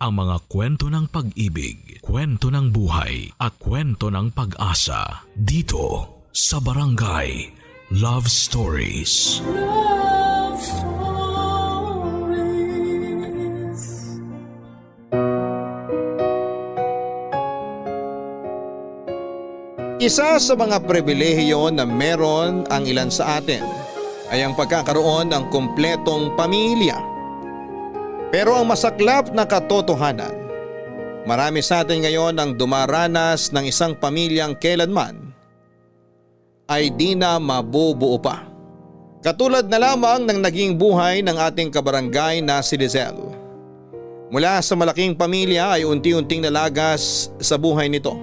ang mga kwento ng pag-ibig, kwento ng buhay at kwento ng pag-asa dito sa Barangay Love Stories. Love Stories. Isa sa mga pribilehiyo na meron ang ilan sa atin ay ang pagkakaroon ng kumpletong pamilya. Pero ang masaklap na katotohanan, marami sa atin ngayon ang dumaranas ng isang pamilyang kailanman ay di na mabubuo pa. Katulad na lamang ng naging buhay ng ating kabarangay na si Lizelle. Mula sa malaking pamilya ay unti-unting nalagas sa buhay nito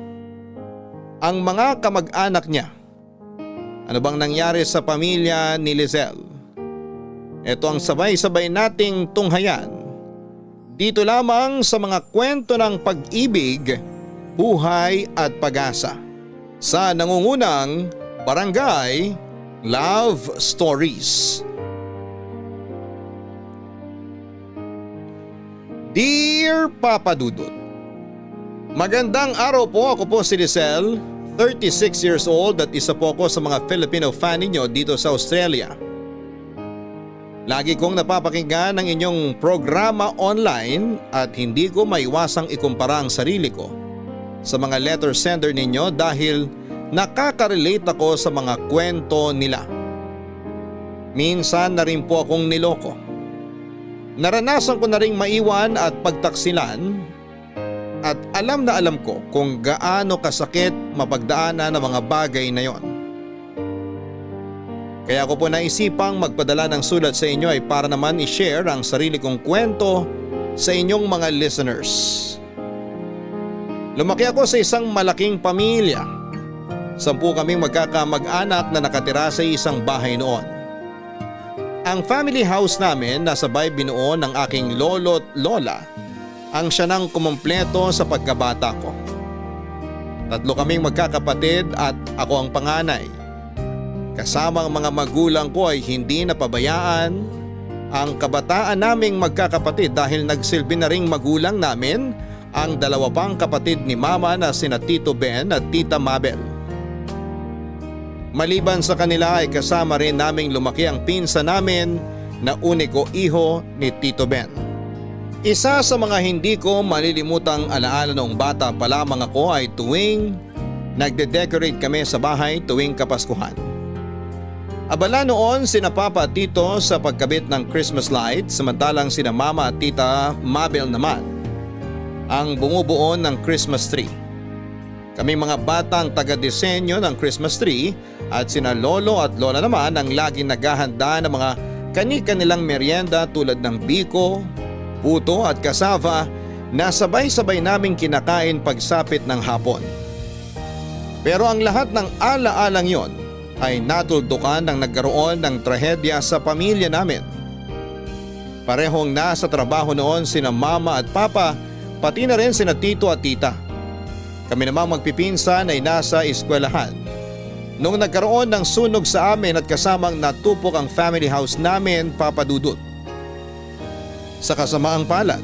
ang mga kamag-anak niya. Ano bang nangyari sa pamilya ni Lizelle? Ito ang sabay-sabay nating tunghayan dito lamang sa mga kwento ng pag-ibig, buhay at pag-asa sa nangungunang Barangay Love Stories. Dear Papa Dudut, magandang araw po. Ako po si Lizelle, 36 years old at isa po ako sa mga Filipino fan ninyo dito sa Australia. Lagi kong napapakinggan ang inyong programa online at hindi ko maiwasang ikumpara ang sarili ko sa mga letter sender ninyo dahil nakaka-relate ako sa mga kwento nila. Minsan na rin po akong niloko. Naranasan ko na rin maiwan at pagtaksilan at alam na alam ko kung gaano kasakit mapagdaanan ang mga bagay na yon. Kaya ko po naisipang magpadala ng sulat sa inyo ay para naman i-share ang sarili kong kwento sa inyong mga listeners. Lumaki ako sa isang malaking pamilya. 10 kaming magkakamag-anak na nakatira sa isang bahay noon. Ang family house namin nasabay binuo ng aking lolo't lola ang siya nang kumumpleto sa pagkabata ko. 3 kaming magkakapatid at ako ang panganay. Kasama ang mga magulang ko ay hindi napabayaan ang kabataan naming magkakapatid dahil nagsilbi na ring magulang namin ang 2 pang kapatid ni Mama na sina Tito Ben at Tita Mabel. Maliban sa kanila ay kasama rin naming lumaki ang pinsa namin na uniko iho ni Tito Ben. Isa sa mga hindi ko malilimutang alaala noong bata pa lamang ako ay tuwing nagde-decorate kami sa bahay tuwing Kapaskuhan. Abala noon sina Papa at Tito sa pagkabit ng Christmas lights samantalang sina Mama at Tita Mabel naman ang bumubuo ng Christmas tree. Kami mga batang taga-disenyo ng Christmas tree at sina Lolo at Lola naman ang laging naghahanda ng mga kani-kanilang merienda tulad ng biko, puto at kasava na sabay-sabay naming kinakain pagsapit ng hapon. Pero ang lahat ng ala-alang yon ay natuldukan nang nagkaroon ng trahedya sa pamilya namin. Parehong nasa trabaho noon sina Mama at Papa, pati na rin sina Tito at Tita. Kami namang magpipinsan ay nasa eskwelahan. Nung nagkaroon ng sunog sa amin at kasamang natupok ang family house namin, Papa Dudut. Sa kasamaang palad,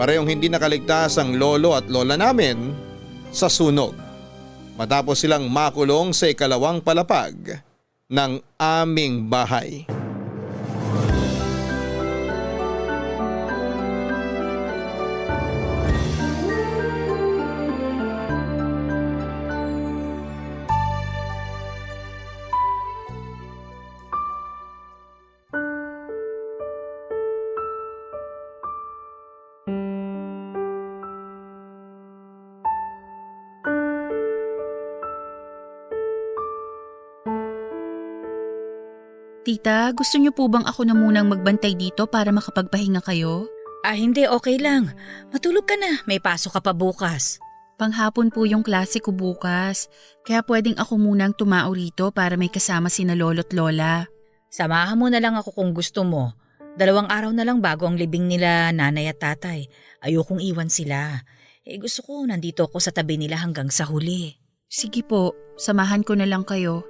parehong hindi nakaligtas ang lolo at lola namin sa sunog. Matapos silang makulong sa ikalawang palapag ng aming bahay. Tita, gusto niyo po bang ako na munang magbantay dito para makapagpahinga kayo? Hindi, okay lang. Matulog ka na, may pasok ka pa bukas. Panghapon po yung klase ko bukas, kaya pwedeng ako munang tumao rito para may kasama sina lolo't lola. Samahan mo na lang ako kung gusto mo. 2 araw na lang bago ang libing nila nanay at tatay. Ayokong iwan sila. Gusto ko nandito ako sa tabi nila hanggang sa huli. Sige po, samahan ko na lang kayo.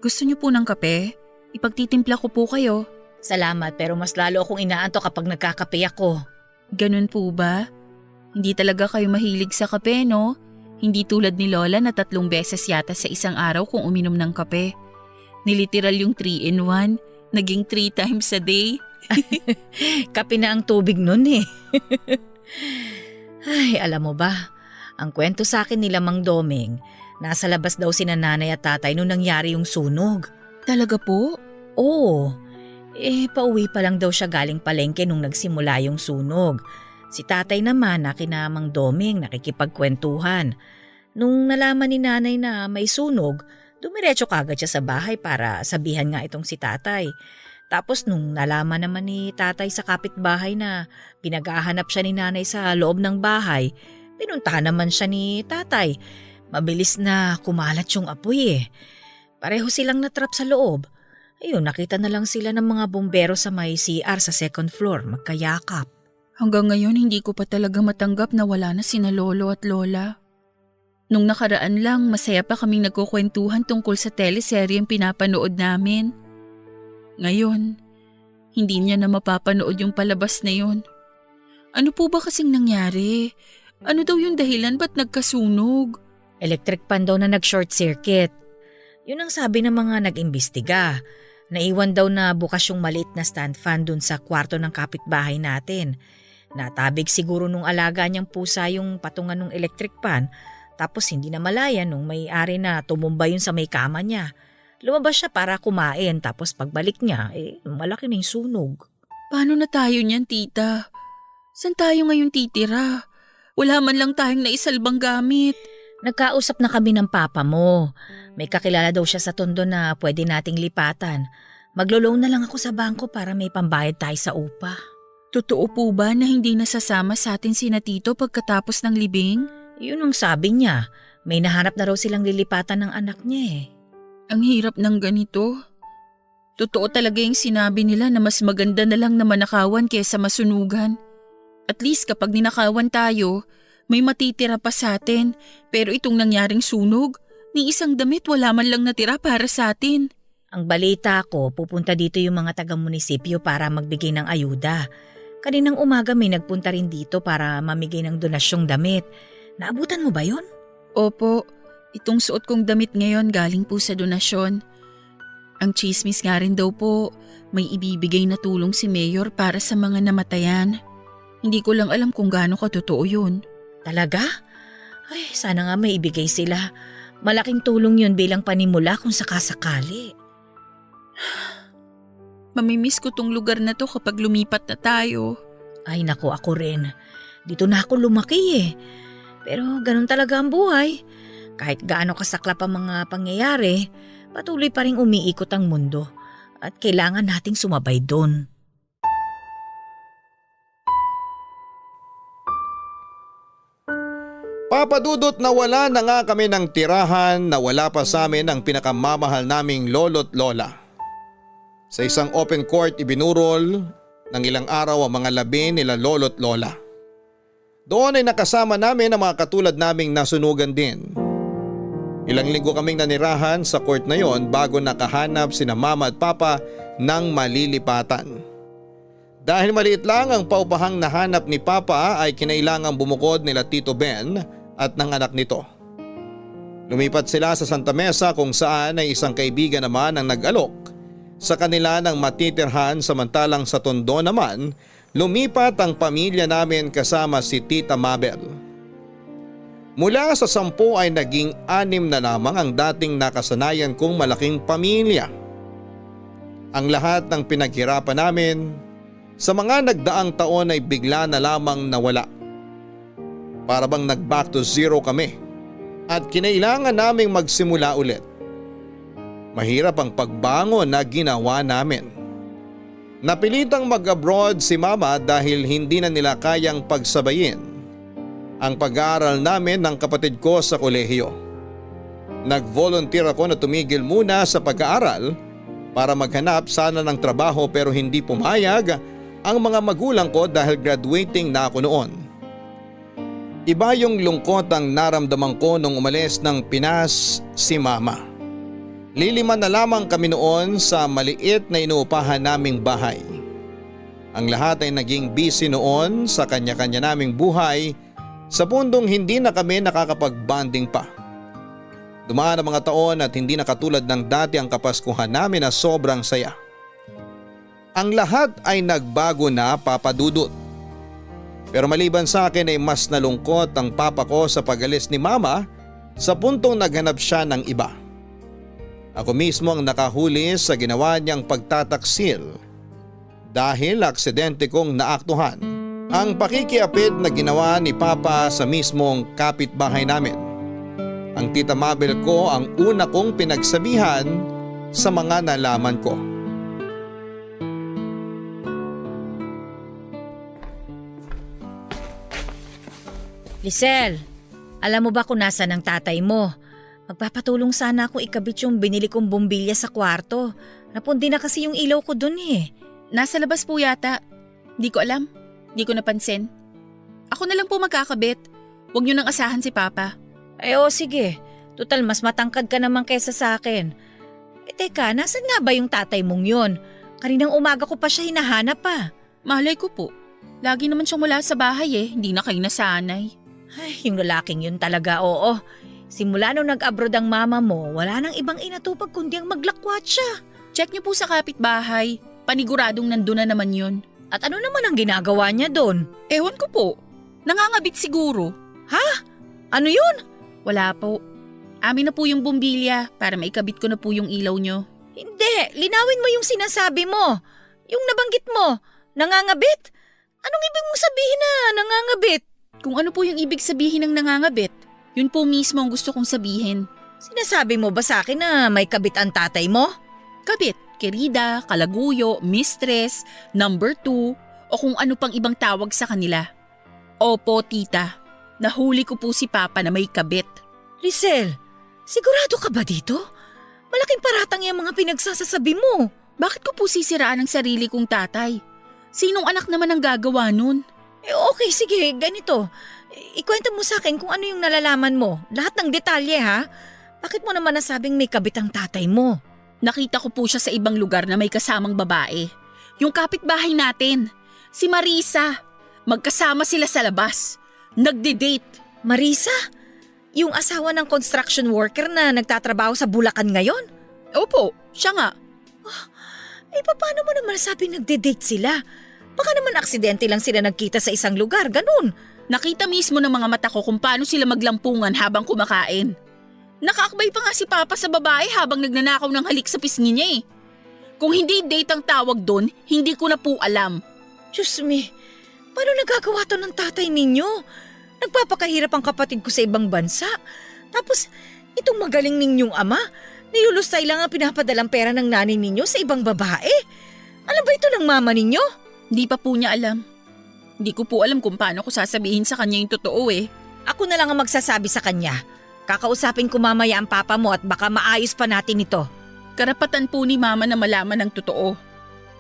Gusto niyo po ng kape? Ipagtitimpla ko po kayo. Salamat pero mas lalo akong inaantok kapag nagkakape ako. Ganun po ba? Hindi talaga kayo mahilig sa kape, no? Hindi tulad ni Lola na 3 beses yata sa isang araw kung uminom ng kape. Niliteral yung 3-in-1, naging 3 times a day. Kape na ang tubig nun eh. Ay, alam mo ba, ang kwento sa akin nila Mang Doming, nasa labas daw sina nanay at tatay nung nangyari yung sunog. Talaga po? Oo, pauwi pa lang daw siya galing palengke nung nagsimula yung sunog. Si tatay naman na kina Mang Doming nakikipagkwentuhan. Nung nalaman ni nanay na may sunog, dumiretso kagad siya sa bahay para sabihan nga itong si tatay. Tapos nung nalaman naman ni tatay sa kapitbahay na pinaghahanap siya ni nanay sa loob ng bahay, pinuntahan naman siya ni tatay. Mabilis na kumalat yung apoy eh. Pareho silang natrap sa loob. Ayun, nakita na lang sila ng mga bumbero sa may CR sa 2nd floor, magkayakap. Hanggang ngayon hindi ko pa talaga matanggap na wala na sina lolo at lola. Nung nakaraan lang, masaya pa kaming nagkukwentuhan tungkol sa teleseryeng pinapanood namin. Ngayon, hindi niya na mapapanood yung palabas na yun. Ano po ba kasing nangyari? Ano daw yung dahilan ba't nagkasunog? Electric pan daw na nag-short circuit. Yun ang sabi ng mga nag-imbestiga. Naiwan daw na bukas yung maliit na stand fan dun sa kwarto ng kapitbahay natin. Natabig siguro nung alaga niyang pusa yung patungan ng electric pan, tapos hindi na malaya nung may-ari na tumumba yun sa may kama niya. Lumabas siya para kumain, tapos pagbalik niya, malaki na yung sunog. Paano na tayo niyan, tita? Saan tayo ngayon titira? Wala man lang tayong naisalbang gamit. Nagkausap na kami ng papa mo. May kakilala daw siya sa Tondo na pwede nating lipatan. Maglo-loan na lang ako sa bangko para may pambayad tayo sa upa. Totoo po ba na hindi nasasama sa atin sina tito pagkatapos ng libing? Yun ang sabi niya. May nahanap na raw silang lilipatan ng anak niya eh. Ang hirap ng ganito. Totoo talaga yung sinabi nila na mas maganda na lang na manakawan kaysa masunugan. At least kapag ninakawan tayo, may matitira pa sa atin. Pero itong nangyaring sunog, ni isang damit wala man lang natira para sa atin. Ang balita ko, pupunta dito yung mga taga-munisipyo para magbigay ng ayuda. Kaninang umaga may nagpunta rin dito para mamigay ng donasyong damit. Naabutan mo ba yun? Opo, itong suot kong damit ngayon galing po sa donasyon. Ang chismis nga rin daw po, may ibibigay na tulong si Mayor para sa mga namatayan. Hindi ko lang alam kung gaano katotoo yun. Talaga? Ay, sana nga may ibigay sila. Malaking tulong yun bilang panimula kung sakasakali. Mamimiss ko tong lugar na to kapag lumipat na tayo. Ay naku, ako rin. Dito na ako lumaki eh. Pero ganun talaga ang buhay. Kahit gaano kasaklap ang mga pangyayari, patuloy pa rin umiikot ang mundo. At kailangan nating sumabay doon. Papadudot na wala na nga kami ng tirahan na wala pa sa amin ang pinakamamahal naming lolo't lola. Sa isang open court ibinurol ng ilang araw ang mga labi nila lolo't lola. Doon ay nakasama namin ang mga katulad naming nasunugan din. Ilang linggo kaming nanirahan sa court na yon bago nakahanap sina mama at papa ng malilipatan. Dahil maliit lang ang paupahang nahanap ni papa ay kinailangang bumukod nila Tito Ben at ng anak nito. Lumipat sila sa Santa Mesa kung saan ay isang kaibigan naman ang nag-alok sa kanila ng matitirhan, samantalang sa Tondo naman lumipat ang pamilya namin kasama si Tita Mabel. Mula sa 10 ay naging 6 na lamang ang dating nakasanayan kong malaking pamilya. Ang lahat ng pinaghirapan namin sa mga nagdaang taon ay bigla na lamang nawala. Para bang nag-back to zero kami at kinailangan naming magsimula ulit. Mahirap ang pagbangon na ginawa namin. Napilitang mag-abroad si mama dahil hindi na nila kayang pagsabayin ang pag-aaral namin ng kapatid ko sa kolehiyo. Nag-volunteer ako na tumigil muna sa pag-aaral para maghanap sana ng trabaho pero hindi pumayag ang mga magulang ko dahil graduating na ako noon. Iba yung lungkot ang naramdaman ko nung umalis ng Pinas si mama. Liliman na lamang kami noon sa maliit na inuupahan naming bahay. Ang lahat ay naging busy noon sa kanya-kanya naming buhay sa pundong hindi na kami nakakapag-bonding pa. Dumaan ang mga taon at hindi na katulad ng dati ang kapaskuhan namin na sobrang saya. Ang lahat ay nagbago na, Papa Dudut. Pero maliban sa akin ay mas nalungkot ang papa ko sa pag-alis ni Mama sa puntong naghanap siya ng iba. Ako mismo ang nakahuli sa ginawa niyang pagtataksil dahil aksidente kong naaktuhan ang pakikiapid na ginawa ni Papa sa mismong kapitbahay namin. Ang Tita Mabel ko ang una kong pinagsabihan sa mga nalaman ko. Lisel, alam mo ba kung nasaan ang tatay mo? Magpapatulong sana akong ikabit yung binili kong bumbilya sa kwarto. Napundi na kasi yung ilaw ko dun eh. Nasa labas po yata. Di ko alam. Di ko napansin. Ako na lang po magkakabit. Huwag niyo nang asahan si Papa. Sige. Total mas matangkad ka naman kaysa sa akin. Teka, nasan nga ba yung tatay mong yun? Kaninang umaga ko pa siya hinahanap pa. Malay ko po. Lagi naman siyang wala sa bahay Hindi na kayo nasanay. Ay, yung lalaking yun talaga, oo. Simula nung nag-abroad ang mama mo, wala nang ibang inatupag kundi ang maglakwat siya. Check niyo po sa kapitbahay. Paniguradong nandun na naman yun. At ano naman ang ginagawa niya doon? Ewan ko po. Nangangabit siguro. Ano yun? Wala po. Amin na po yung bumbilya para maikabit ko na po yung ilaw nyo. Hindi, linawin mo yung sinasabi mo. Yung nabanggit mo, nangangabit? Anong ibig mong sabihin na nangangabit? Kung ano po yung ibig sabihin ng nangangabit, yun po mismo ang gusto kong sabihin. Sinasabi mo ba sa akin na may kabit ang tatay mo? Kabit, kerida, kalaguyo, mistress, number 2, o kung ano pang ibang tawag sa kanila. Opo, tita. Nahuli ko po si Papa na may kabit. Lisel, sigurado ka ba dito? Malaking paratang yung mga pinagsasasabi mo. Bakit ko po sisiraan ang sarili kong tatay? Sinong anak naman ang gagawa nun? Okay, sige, ganito. Ikwento mo sa akin kung ano yung nalalaman mo. Lahat ng detalye ha. Bakit mo naman nasabing may kabit ang tatay mo? Nakita ko po siya sa ibang lugar na may kasamang babae. Yung kapitbahay natin, si Marisa. Magkasama sila sa labas. Nagde-date. Marisa? Yung asawa ng construction worker na nagtatrabaho sa Bulacan ngayon? Opo, siya nga. Paano mo naman nasabing nagde-date sila? Baka naman aksidente lang sila nagkita sa isang lugar, ganun. Nakita mismo ng mga mata ko kung paano sila maglampungan habang kumakain. Nakaakbay pa nga si Papa sa babae habang nagnanakaw ng halik sa pisngi niya Kung hindi date ang tawag doon, hindi ko na po alam. Diyos me, paano nagagawa to ng tatay ninyo? Nagpapakahirap ang kapatid ko sa ibang bansa. Tapos, itong magaling ninyong ama, nilulustay lang ang pinapadalang pera ng nanay ninyo sa ibang babae. Alam ba ito ng mama ninyo? Hindi pa po niya alam. Hindi ko po alam kung paano ko sasabihin sa kanya yung totoo Ako na lang ang magsasabi sa kanya. Kakausapin ko mamaya ang papa mo at baka maayos pa natin ito. Karapatan po ni Mama na malaman ng totoo.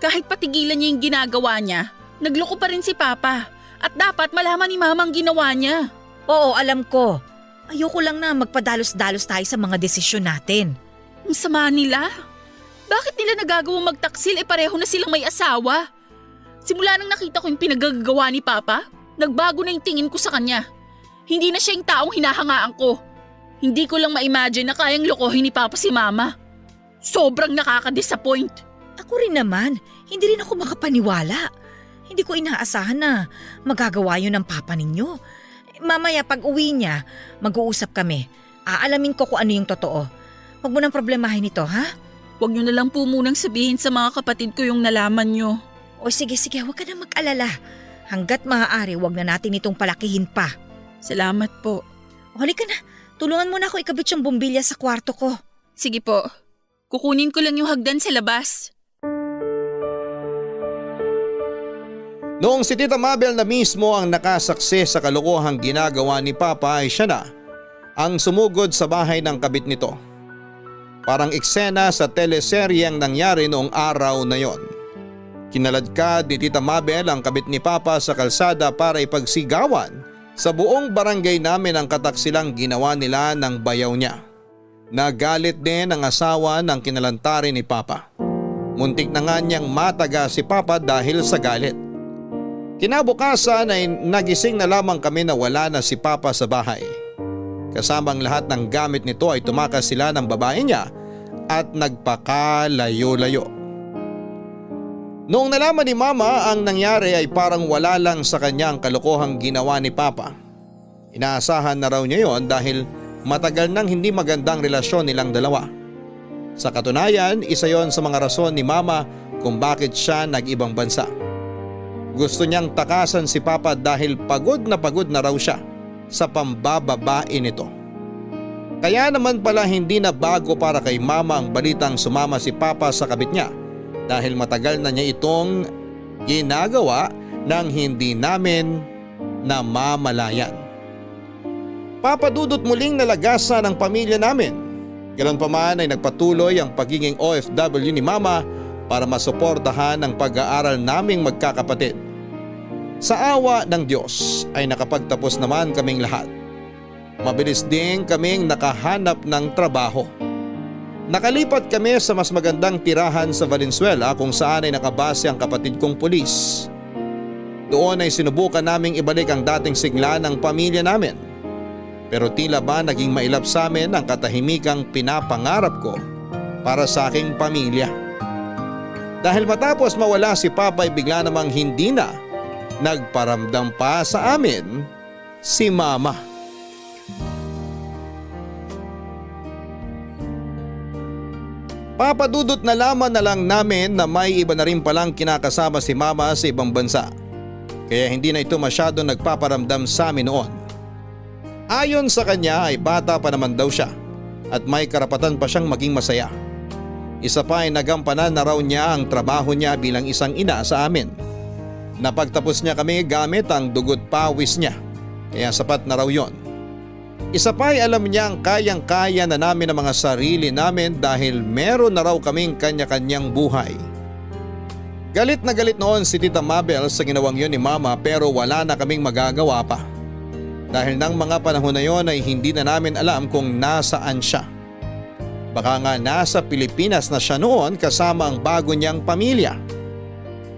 Kahit patigilan niya yung ginagawa niya, nagloko pa rin si Papa. At dapat malaman ni Mama ang ginawa niya. Oo, alam ko. Ayoko lang na magpadalos-dalos tayo sa mga desisyon natin. Ang sama nila. Bakit nila nagagawang magtaksil pareho na silang may asawa? Simula nang nakita ko yung pinagagawa ni Papa, nagbago na yung tingin ko sa kanya. Hindi na siya yung taong hinahangaan ko. Hindi ko lang ma-imagine na kayang lokohin ni Papa si Mama. Sobrang nakaka-disappoint. Ako rin naman, hindi rin ako makapaniwala. Hindi ko inaasahan na magagawa yun ng Papa ninyo. Mamaya pag uwi niya, mag-uusap kami. Aalamin ko kung ano yung totoo. Huwag mo nang problemahin ito, ha? Huwag niyo na lang po munang sabihin sa mga kapatid ko yung nalaman niyo. O sige, huwag ka na mag-alala. Hanggat maaari, huwag na natin itong palakihin pa. Salamat po. O halika na, tulungan mo na ako ikabit yung bumbilya sa kwarto ko. Sige po. Kukunin ko lang yung hagdan sa labas. Noong si Tita Mabel na mismo ang nakasaksi sa kalokohang ginagawa ni Papa ay siya na ang sumugod sa bahay ng kabit nito. Parang eksena sa teleseryeng nangyari noong araw na yon. Kinaladkad ni Tita Mabel ang kabit ni Papa sa kalsada para ipagsigawan sa buong barangay namin ang kataksilang ginawa nila ng bayaw niya. Nagalit din ang asawa ng kinalantari ni Papa. Muntik na nga niyang mataga si Papa dahil sa galit. Kinabukasan ay nagising na lamang kami na wala na si Papa sa bahay. Kasamang lahat ng gamit nito ay tumakas sila ng babae niya at nagpakalayo-layo. Noong nalaman ni Mama ang nangyari ay parang wala lang sa kanya ang kalokohang ginawa ni Papa. Inaasahan na raw niya yon dahil matagal nang hindi magandang relasyon nilang dalawa. Sa katunayan, isa yon sa mga rason ni Mama kung bakit siya nag-ibang bansa. Gusto niyang takasan si Papa dahil pagod na raw siya sa pambababae nito. Kaya naman pala hindi na bago para kay Mama ang balitang sumama si Papa sa kabit niya dahil matagal na niya itong ginagawa nang hindi namin namamalayan. Papadudot muling nalagasan ang pamilya namin. Ganon pa man ay nagpatuloy ang pagiging OFW ni Mama para masuportahan ang pag-aaral naming magkakapatid. Sa awa ng Diyos ay nakapagtapos naman kaming lahat. Mabilis din kaming nakahanap ng trabaho. Nakalipat kami sa mas magandang tirahan sa Valenzuela kung saan ay nakabase ang kapatid kong pulis. Doon ay sinubukan naming ibalik ang dating sigla ng pamilya namin. Pero tila ba naging mailap sa amin ang katahimikang pinapangarap ko para sa aking pamilya. Dahil matapos mawala si Papa ay bigla namang hindi na nagparamdam pa sa amin si Mama. Papadudot na laman na lang namin na may iba na rin palang kinakasama si Mama sa ibang bansa. Kaya hindi na ito masyado nagpaparamdam sa amin noon. Ayon sa kanya ay bata pa naman daw siya at may karapatan pa siyang maging masaya. Isa pa ay nagampanan na raw niya ang trabaho niya bilang isang ina sa amin. Napagtapos niya kami gamit ang dugot pawis niya, kaya sapat na raw yon. Isa pa ay alam niya ang kayang-kaya na namin ang mga sarili namin dahil meron na raw kaming kanya-kanyang buhay. Galit na galit noon si Tita Mabel sa ginawang yon ni Mama pero wala na kaming magagawa pa. Dahil ng mga panahon na yon ay hindi na namin alam kung nasaan siya. Baka nga nasa Pilipinas na siya noon kasama ang bago niyang pamilya.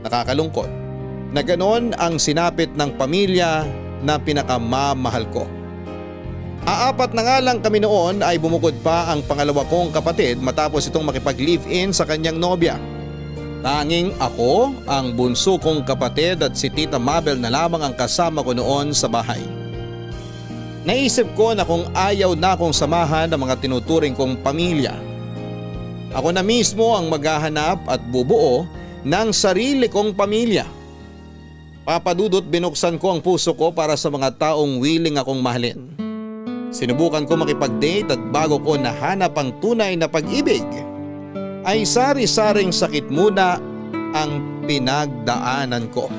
Nakakalungkot na ganon ang sinapit ng pamilya na pinakamamahal ko. Aapat na nga lang kami noon ay bumukod pa ang pangalawa kong kapatid matapos itong makipag-live-in sa kanyang nobya. Tanging ako, ang bunso kong kapatid at si Tita Mabel na lamang ang kasama ko noon sa bahay. Naisip ko na kung ayaw na akong samahan ng mga tinuturing kong pamilya, ako na mismo ang maghahanap at bubuo ng sarili kong pamilya. Papadudot binuksan ko ang puso ko para sa mga taong willing akong mahalin. Sinubukan ko makipag-date at bago ko nahanap ang tunay na pag-ibig, ay sari-saring sakit muna ang pinagdaanan ko.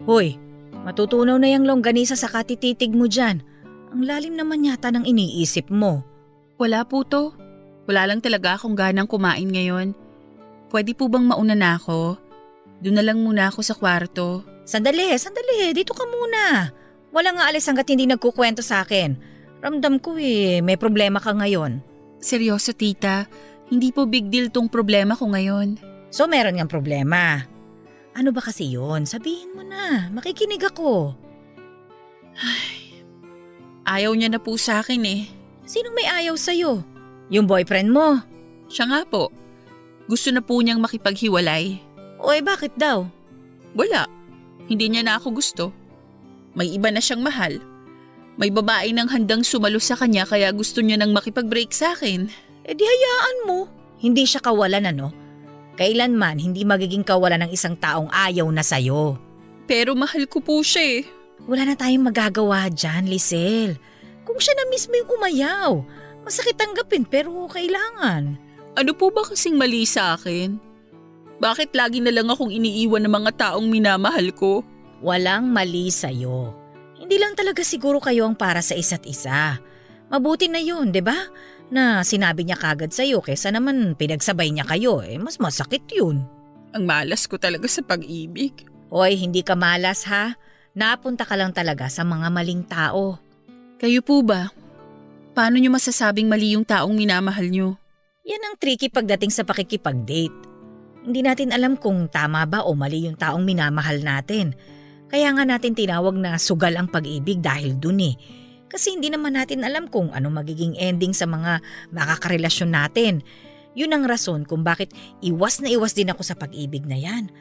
Hoy, matutunaw na yung longganisa sa katititig mo dyan. Ang lalim naman yata ng iniisip mo. Wala po to. Wala lang talaga akong ganang kumain ngayon. Pwede po bang mauna na ako? Doon na lang muna ako sa kwarto. Sandali, dito ka muna. Wala nga alis hanggat hindi nagkukwento sa akin. Ramdam ko may problema ka ngayon. Seryoso tita, hindi po big deal tong problema ko ngayon. So meron ngang problema. Ano ba kasi yun? Sabihin mo na, makikinig ako. Ayaw niya na po sa akin eh. Sinong may ayaw sa'yo? Yung boyfriend mo? Siya nga po. Gusto na po niyang makipaghiwalay. Oy, bakit daw? Wala. Hindi niya na ako gusto. May iba na siyang mahal. May babae nang handang sumalo sa kanya kaya gusto niya nang makipag-break sa akin. Eh di hayaan mo. Hindi siya kawalan ano? Kailanman hindi magiging kawalan ng isang taong ayaw na sa'yo. Pero mahal ko po siya eh. Wala na tayong magagawa dyan, Lisel. Kung siya na mismo yung umayaw, masakit tanggapin pero kailangan. Ano po ba kasing mali sa akin? Bakit lagi na lang akong iniiwan ng mga taong minamahal ko? Walang mali sa'yo. Hindi lang talaga siguro kayo ang para sa isa't isa. Mabuti na yun, 'di ba? Na sinabi niya kagad sa'yo kesa naman pinagsabay niya kayo, mas masakit yun. Ang malas ko talaga sa pag-ibig. Hoy, hindi ka malas ha? Napunta ka lang talaga sa mga maling tao. Kayo po ba? Paano nyo masasabing mali yung taong minamahal nyo? Yan ang tricky pagdating sa pakikipag-date. Hindi natin alam kung tama ba o mali yung taong minamahal natin. Kaya nga natin tinawag na sugal ang pag-ibig dahil dun eh. Kasi hindi naman natin alam kung ano magiging ending sa mga makakarelasyon natin. Yun ang rason kung bakit iwas na iwas din ako sa pag-ibig na yan.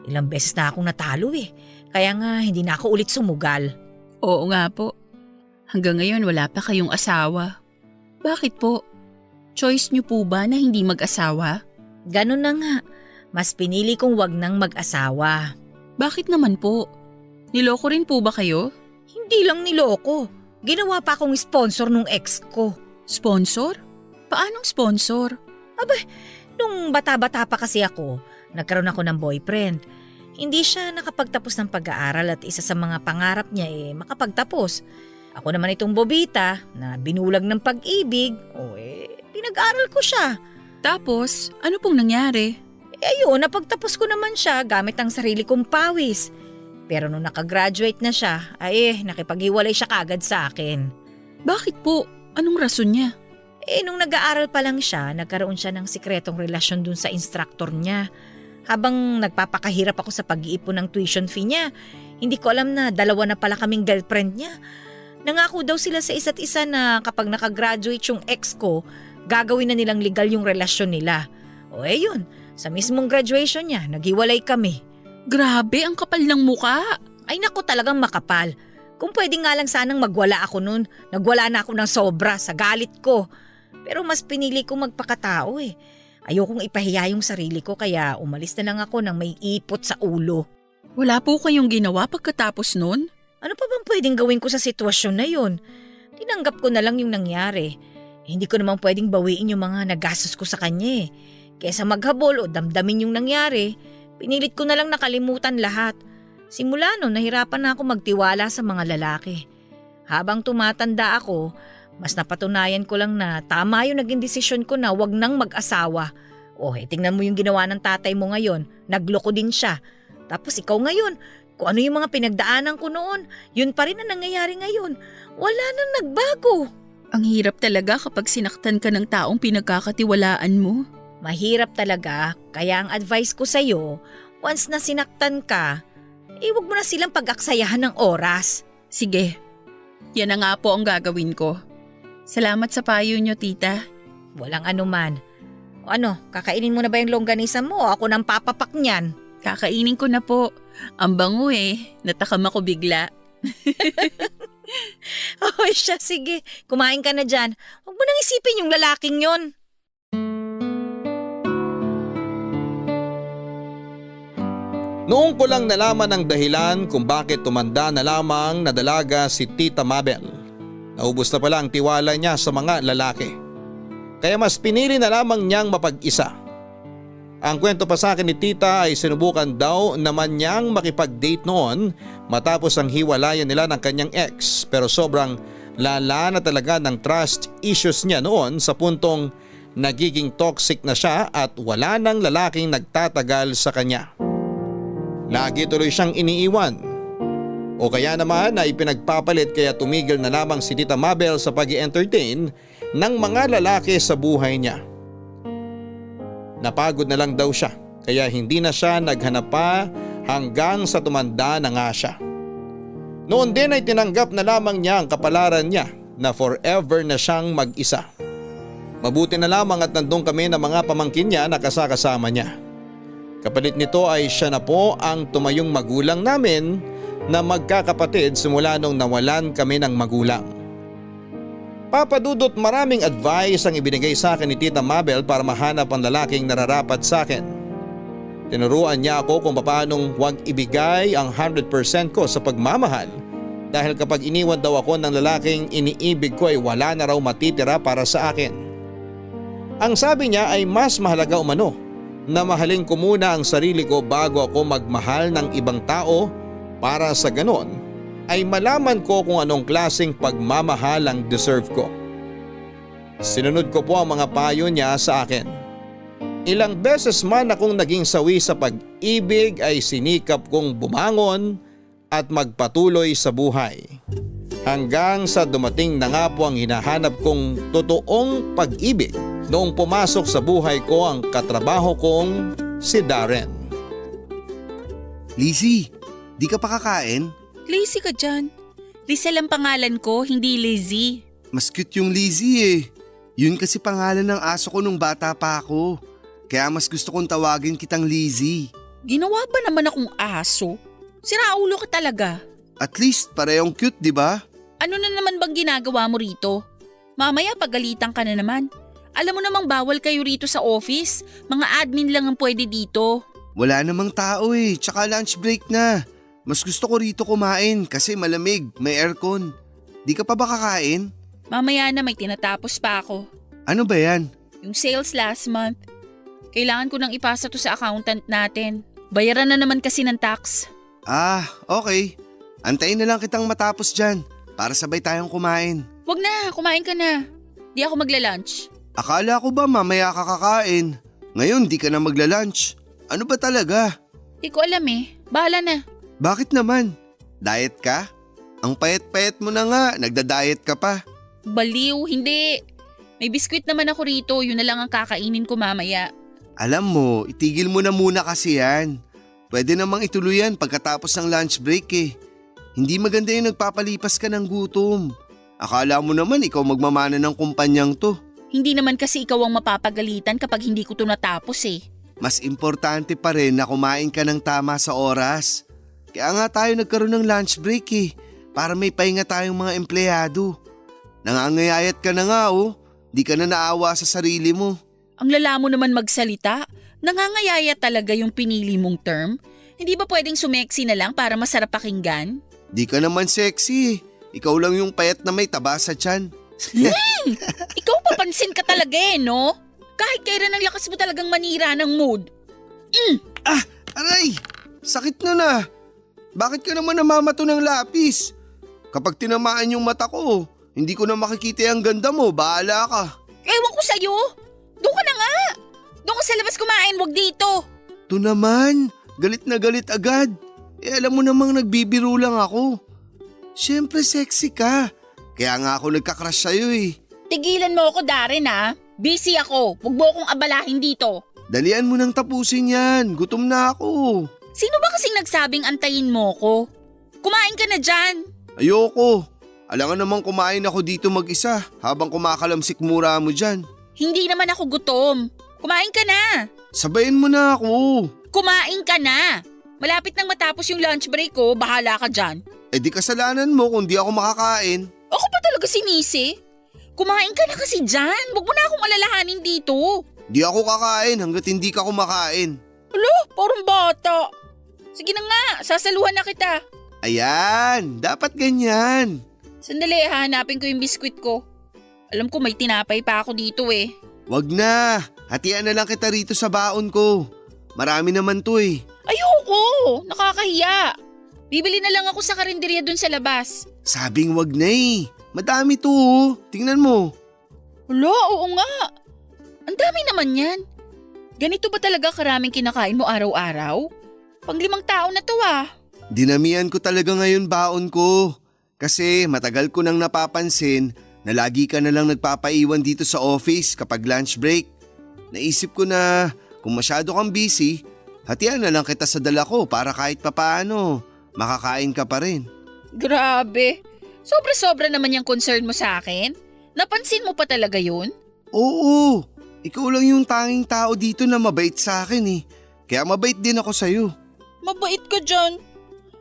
Ilang beses na akong natalo eh. Kaya nga hindi na ako ulit sumugal. Oo nga po. Hanggang ngayon wala pa kayong asawa. Bakit po? Choice nyo po ba na hindi mag-asawa? Ganun na nga. Mas pinili kong wag nang mag-asawa. Bakit naman po? Niloko rin po ba kayo? Hindi lang niloko. Ginawa pa akong sponsor nung ex ko. Sponsor? Paanong sponsor? Nung bata-bata pa kasi ako, nagkaroon ako ng boyfriend. Hindi siya nakapagtapos ng pag-aaral at isa sa mga pangarap niya makapagtapos. Ako naman itong bobita na binulag ng pag-ibig, pinag-aral ko siya. Tapos, ano pong nangyari? Ayun, napagtapos ko naman siya gamit ang sarili kong pawis. Pero nung nakagraduate na siya, nakipaghiwalay siya kagad sa akin. Bakit po? Anong rason niya? Nung nag-aaral pa lang siya, nagkaroon siya ng sikretong relasyon dun sa instructor niya. Habang nagpapakahirap ako sa pag-iipon ng tuition fee niya, hindi ko alam na 2 na pala kaming girlfriend niya. Nangako daw sila sa isa't isa na kapag nakagraduate yung ex ko, gagawin na nilang legal yung relasyon nila. Yun, sa mismong graduation niya, naghiwalay kami. Grabe, ang kapal ng muka. Ay naku, talagang makapal. Kung pwede nga lang sanang magwala ako nun, nagwala na ako ng sobra sa galit ko. Pero mas pinili kong magpakatao Ayokong ipahiya yung sarili ko kaya umalis na lang ako nang may ipot sa ulo. Wala po kayong ginawa pagkatapos nun? Ano pa bang pwedeng gawin ko sa sitwasyon na yun? Tinanggap ko na lang yung nangyari. Hindi ko naman pwedeng bawiin yung mga nagastos ko sa kanya Kesa maghabol o damdamin yung nangyari, pinilit ko na lang nakalimutan lahat. Simula nun, nahirapan na ako magtiwala sa mga lalaki. Habang tumatanda ako, mas napatunayan ko lang na tama yung naging desisyon ko na wag nang mag-asawa. Tingnan mo yung ginawa ng tatay mo ngayon, nagloko din siya. Tapos ikaw ngayon, kung ano yung mga pinagdaanan ko noon, yun pa rin ang nangyayari ngayon. Wala nang nagbago. Ang hirap talaga kapag sinaktan ka ng taong pinagkakatiwalaan mo. Mahirap talaga, kaya ang advice ko sa'yo, once na sinaktan ka, wag mo na silang pag-aksayahan ng oras. Sige, yan na nga po ang gagawin ko. Salamat sa payo nyo, tita. Walang anuman. Kakainin mo na ba yung longganisa mo o ako nang papapak niyan? Kakainin ko na po. Ang bango natakam ako bigla. Siya, sige. Kumain ka na dyan. Huwag mo nang isipin yung lalaking yon. Noong ko lang nalaman ang dahilan kung bakit tumanda na lamang na dalaga si Tita Mabel. Naubos na pala ang tiwala niya sa mga lalaki. Kaya mas pinili na lamang niyang mapag-isa. Ang kwento pa sa akin ni Tita ay sinubukan daw naman niyang makipag-date noon matapos ang hiwalayan nila ng kanyang ex, pero sobrang lala na talaga ng trust issues niya noon sa puntong nagiging toxic na siya at wala nang lalaking nagtatagal sa kanya. Lagi tuloy siyang iniiwan. O kaya naman ay pinagpapalit kaya tumigil na lamang si Tita Mabel sa pag-i-entertain ng mga lalaki sa buhay niya. Napagod na lang daw siya kaya hindi na siya naghanap pa hanggang sa tumanda na nga siya. Noon din ay tinanggap na lamang niya ang kapalaran niya na forever na siyang mag-isa. Mabuti na lamang at nandun kami ng mga pamangkin niya na kasakasama niya. Kapalit nito ay siya na po ang tumayong magulang namin na magkakapatid simula nung nawalan kami ng magulang. Papadudot, maraming advice ang ibinigay sa akin ni Tita Mabel para mahanap ang lalaking nararapat sa akin. Tinuruan niya ako kung paanong huwag ibigay ang 100% ko sa pagmamahal dahil kapag iniwan daw ako ng lalaking iniibig ko ay wala na raw matitira para sa akin. Ang sabi niya ay mas mahalaga umano na mahalin ko muna ang sarili ko bago ako magmahal ng ibang tao para sa ganon ay malaman ko kung anong klaseng pagmamahal ang deserve ko. Sinunod ko po ang mga payo niya sa akin. Ilang beses man akong naging sawi sa pag-ibig ay sinikap kong bumangon at magpatuloy sa buhay. Hanggang sa dumating na nga po ang hinahanap kong totoong pag-ibig noong pumasok sa buhay ko ang katrabaho kong si Darren. Lizzie, di ka pa kakain? Lazy ka dyan. Lizelle ang pangalan ko, hindi Lizzie. Mas cute yung Lizzie eh. Yun kasi pangalan ng aso ko nung bata pa ako. Kaya mas gusto kong tawagin kitang Lizzie. Ginawa ba naman akong aso? Siraulo ka talaga. At least parehong cute, di ba? Ano na naman bang ginagawa mo rito? Mamaya pagalitan ka na naman. Alam mo namang bawal kayo rito sa office. Mga admin lang ang pwede dito. Wala namang tao eh, tsaka lunch break na. Mas gusto ko rito kumain kasi malamig, may aircon. Di ka pa ba kakain? Mamaya na may tinatapos pa ako. Ano ba yan? Yung sales last month. Kailangan ko nang ipasa to sa accountant natin. Bayaran na naman kasi ng tax. Ah, okay. Antayin na lang kitang matapos dyan para sabay tayong kumain. Wag na, kumain ka na. Di ako magla-lunch. Akala ko ba mamaya ka kakain? Ngayon di ka na magla-lunch. Ano ba talaga? Di ko alam eh. Bahala na. Bakit naman? Diet ka? Ang payat-payat mo na nga, nagda-diet ka pa. Baliw, hindi. May biskwit naman ako rito, yun na lang ang kakainin ko mamaya. Alam mo, itigil mo na muna kasi yan. Pwede namang ituloy yan pagkatapos ng lunch break eh. Hindi maganda yung nagpapalipas ka ng gutom. Akala mo naman ikaw magmamana ng kumpanyang to. Hindi naman kasi ikaw ang mapapagalitan kapag hindi ko to natapos eh. Mas importante pa rin na kumain ka ng tama sa oras. Kaya nga tayo nagkaroon ng lunch break eh, para may pahinga tayong mga empleyado. Nangangayayat ka na nga oh, di ka na naawa sa sarili mo. Ang lala mo naman magsalita. Nangangayaya talaga yung pinili mong term. Hindi ba pwedeng sumeksi na lang para masarap pakinggan? Di ka naman sexy, ikaw lang yung payat na may taba sa tiyan. Ikaw papansin ka talaga eh, no? Kahit kailan ang lakas mo talagang manira ng mood. Aray! Sakit na. Bakit ka naman namamato ng lapis? Kapag tinamaan yung mata ko, hindi ko na makikita ang ganda mo, bahala ka. Ewan ko sa'yo. Doon ka na nga. Doon ka sa labas kumain, wag dito. To naman, galit na galit agad. Alam mo namang nagbibiro lang ako. Siyempre sexy ka. Kaya nga ako nagka-crush sa'yo eh. Tigilan mo ako, Darren ha. Busy ako. Huwag mo akong abalahin dito. Dalian mo nang tapusin yan. Gutom na ako. Sino ba kasing nagsabing antayin mo ko? Kumain ka na dyan. Ayoko. Alangan namang kumain ako dito mag-isa habang kumakalamsik mura mo dyan. Hindi naman ako gutom. Kumain ka na. Sabayin mo na ako. Kumain ka na. Malapit nang matapos yung lunch break ko, bahala ka dyan. Di kasalanan mo kung di ako makakain. Ako pa talaga sinisi. Kumain ka na kasi dyan. Huwag mo na akong alalahanin dito. Di ako kakain hanggat hindi ka kumakain. Alo, parang bata. Sige na nga, sasaluhan na kita. Ayan, dapat ganyan. Sandali, hahanapin ko yung biskwit ko. Alam ko may tinapay pa ako dito eh. Wag na, hatian na lang kita rito sa baon ko. Marami naman to eh. Ayoko, nakakahiya. Bibili na lang ako sa karinderya dun sa labas. Sabing wag na eh. Madami to oh. Tingnan mo. Hala, oo nga. Ang dami naman yan. Ganito ba talaga karaming kinakain mo araw-araw? Pang-5 tao na to ah. Dinamihan ko talaga ngayon baon ko. Kasi matagal ko nang napapansin na lagi ka na lang nagpapaiwan dito sa office kapag lunch break. Naisip ko na kung masyado kang busy, hatian na lang kita sa dala ko para kahit papaano makakain ka pa rin. Grabe. Sobra-sobra naman yung concern mo sa akin. Napansin mo pa talaga yun? Oo, ikaw lang yung tanging tao dito na mabait sa akin eh. Kaya mabait din ako sa'yo. Mabait ka dyan.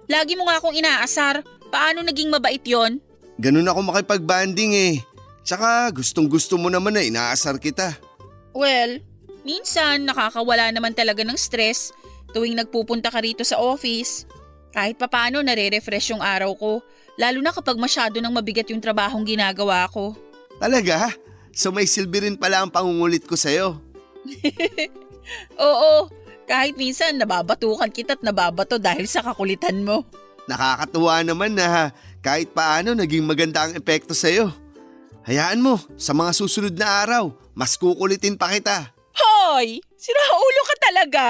Lagi mo nga akong inaasar. Paano naging mabait yon? Ganun ako makipag-banding eh. Tsaka gustong gusto mo naman na inaasar kita. Well, minsan nakakawala naman talaga ng stress tuwing nagpupunta ka rito sa office. Kahit papaano nare-refresh yung araw ko, lalo na kapag masyado nang mabigat yung trabahong ginagawa ko. Talaga? So may silbi rin pala ang pangungulit ko sa'yo. Oo, kahit minsan nababatukan kita't nababato dahil sa kakulitan mo. Nakakatuwa naman na kahit paano naging maganda ang epekto sa'yo. Hayaan mo, sa mga susunod na araw, mas kukulitin pa kita. Hoy! Siraulo ka talaga!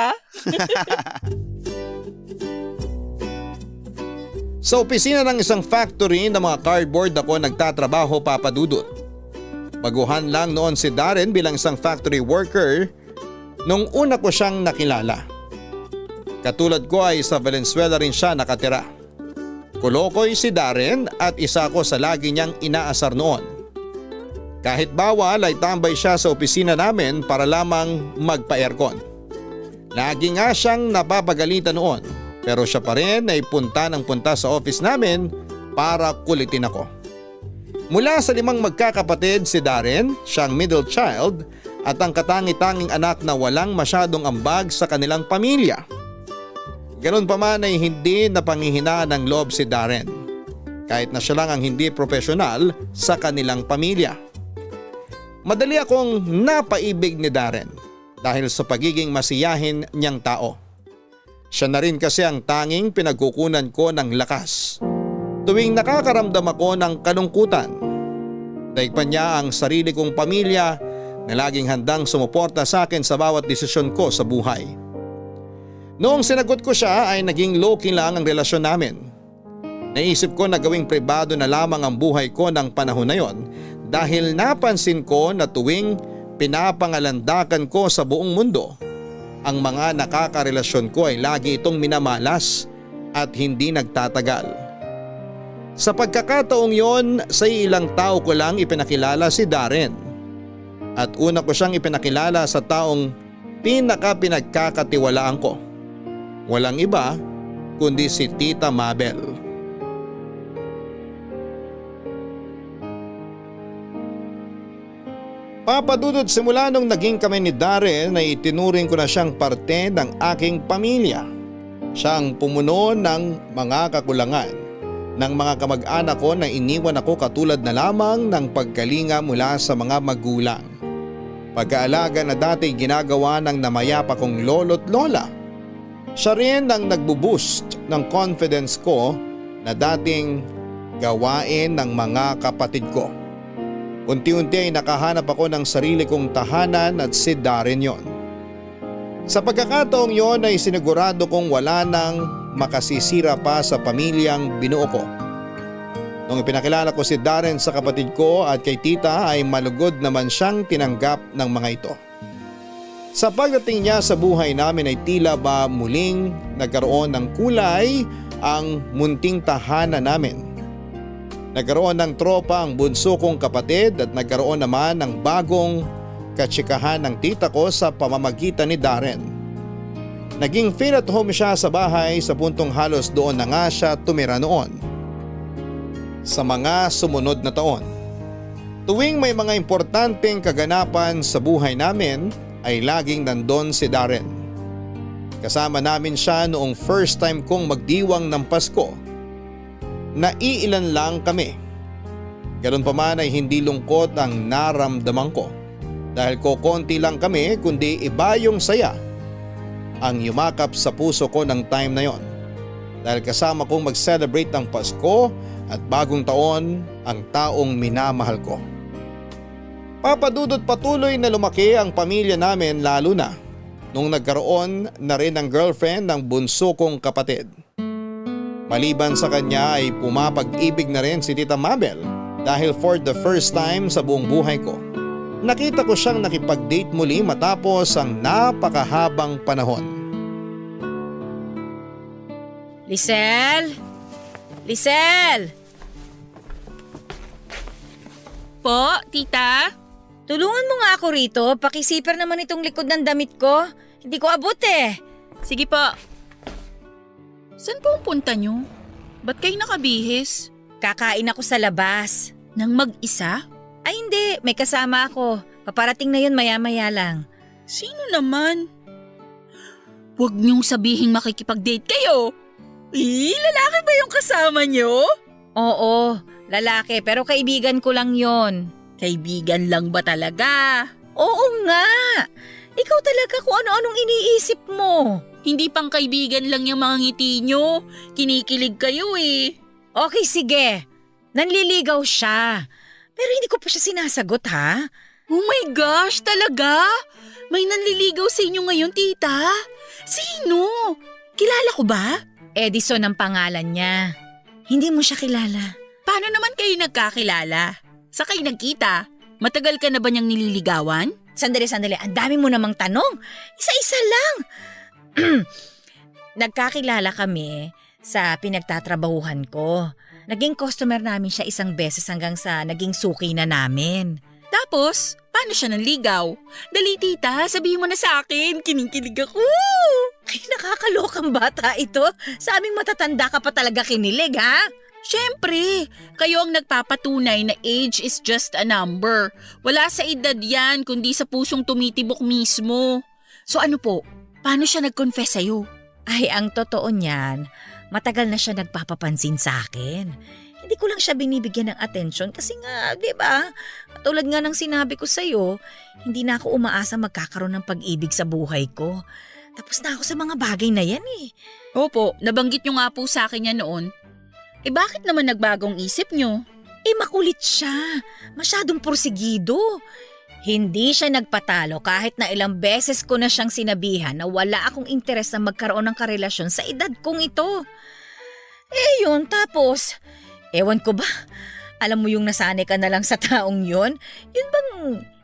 Sa opisina ng isang factory ng mga cardboard ako nagtatrabaho, Papa Dudut. Baguhan lang noon si Darren bilang isang factory worker nung una ko siyang nakilala. Katulad ko ay sa Valenzuela rin siya nakatira. Kulokoy si Darren at isa ko sa lagi niyang inaasar noon. Kahit bawal ay tambay siya sa opisina namin para lamang magpa-aircon. Lagi nga siyang napapagalitan noon pero siya pa rin ay punta ng punta sa office namin para kulitin ako. Mula sa 5 magkakapatid si Darren, siyang middle child at ang katangi-tanging anak na walang masyadong ambag sa kanilang pamilya. Ganun pa man ay hindi napangihinaan ng loob si Darren, kahit na siya lang ang hindi profesional sa kanilang pamilya. Madali akong napaibig ni Darren dahil sa pagiging masiyahin niyang tao. Siya na rin kasi ang tanging pinagkukunan ko ng lakas tuwing nakakaramdam ako ng kalungkutan. Daig pa niya ang sarili kong pamilya na laging handang sumuporta sa akin sa bawat desisyon ko sa buhay. Noong sinagot ko siya ay naging low-key lang ang relasyon namin. Naisip ko na gawing pribado na lamang ang buhay ko ng panahon na yon dahil napansin ko na tuwing pinapangalandakan ko sa buong mundo, ang mga nakakarelasyon ko ay lagi itong minamalas at hindi nagtatagal. Sa pagkakataong yon, sa ilang tao ko lang ipinakilala si Darren. At una ko siyang ipinakilala sa taong pinagkakatiwalaan ko. Walang iba kundi si Tita Mabel. Papa Dudut, simula nung naging kami ni Darren ay itinuring ko na siyang parte ng aking pamilya. Siya ang pumuno ng mga kakulangan ng mga kamag-anak ko na iniwan ako katulad na lamang ng pagkalinga mula sa mga magulang. Pag-aalaga na dati ginagawa ng namayapa kong lolo't lola. Siya rin ang nagbo-boost ng confidence ko na dating gawain ng mga kapatid ko. Unti-unti ay nakahanap ako ng sarili kong tahanan at si Darren yon. Sa pagkakataong yon ay sinigurado kong wala nang makasisira pa sa pamilyang binuo ko. Nung ipinakilala ko si Darren sa kapatid ko at kay tita ay malugod naman siyang tinanggap ng mga ito. Sa pagdating niya sa buhay namin ay tila ba muling nagkaroon ng kulay ang munting tahanan namin. Nagkaroon ng tropa ang bunso kong kapatid at nagkaroon naman ng bagong katsikahan ng tita ko sa pamamagitan ni Darren. Naging feel at home siya sa bahay sa puntong halos doon na nga siya tumira noon. Sa mga sumunod na taon, tuwing may mga importanteng kaganapan sa buhay namin ay laging nandun si Darren. Kasama namin siya noong first time kong magdiwang ng Pasko. Naiilan lang kami. Ganun pa man ay hindi lungkot ang naramdaman ko dahil kokonti lang kami kundi iba yung saya ang yumakap sa puso ko ng time na yon. Dahil kasama kong mag-celebrate ng Pasko at bagong taon ang taong minamahal ko. Papa Dudut, patuloy na lumaki ang pamilya namin lalo na nung nagkaroon na rin ng girlfriend ng bunso kong kapatid. Maliban sa kanya ay pumapag-ibig na rin si Tita Mabel dahil for the first time sa buong buhay ko, nakita ko siyang nakipag-date muli matapos ang napakahabang panahon. Lisel! Lisel! Po, tita? Tulungan mo nga ako rito. Pakisiper naman itong likod ng damit ko. Hindi ko abot eh. Sige po. Saan po ang punta nyo? Ba't kayo nakabihis? Kakain ako sa labas. Nang mag-isa? Ay hindi, may kasama ako. Paparating na yun maya-maya lang. Sino naman? Huwag niyong sabihing makikipag-date kayo. Lalaki ba yung kasama niyo? Oo, lalaki pero kaibigan ko lang yon. Kaibigan lang ba talaga? Oo nga! Ikaw talaga kung ano-anong iniisip mo. Hindi pang kaibigan lang yung mga ngiti nyo. Kinikilig kayo eh. Okay, sige. Nanliligaw siya. Pero hindi ko pa siya sinasagot ha. Oh my gosh, talaga? May nanliligaw sa inyo ngayon, tita? Sino? Kilala ko ba? Edison ang pangalan niya. Hindi mo siya kilala. Paano naman kayo nagkakilala? Sa kayo nagkita? Matagal ka na ba niyang nililigawan? Sandali. Ang dami mo namang tanong. Isa-isa lang. Nagkakilala kami sa pinagtatrabahuhan ko. Naging customer namin siya isang beses hanggang sa naging suki na namin. Tapos, paano siya nanligaw? Dali tita, sabihin mo na sa akin. Kinikilig ako. Ay, nakakalokang bata ito. Sa aming matatanda ka pa talaga kinilig, ha? Siyempre, kayo ang nagpapatunay na age is just a number. Wala sa edad yan, kundi sa pusong tumitibok mismo. So ano po, paano siya nag-confess sa'yo? Ay, ang totoo niyan, matagal na siya nagpapapansin sa akin. Hindi ko lang siya binibigyan ng atensyon kasi nga, di ba? Tulad nga ng sinabi ko sa'yo, hindi na ako umaasa magkakaroon ng pag-ibig sa buhay ko. Tapos na ako sa mga bagay na yan eh. Opo, nabanggit niyo nga po sa akin yan noon. Eh bakit naman nagbagong isip niyo? Eh makulit siya, masyadong porsigido. Hindi siya nagpatalo kahit na ilang beses ko na siyang sinabihan na wala akong interes na magkaroon ng karelasyon sa edad kong ito. Eh yun, tapos, ewan ko ba, alam mo yung nasanay ka na lang sa taong yun? Yun bang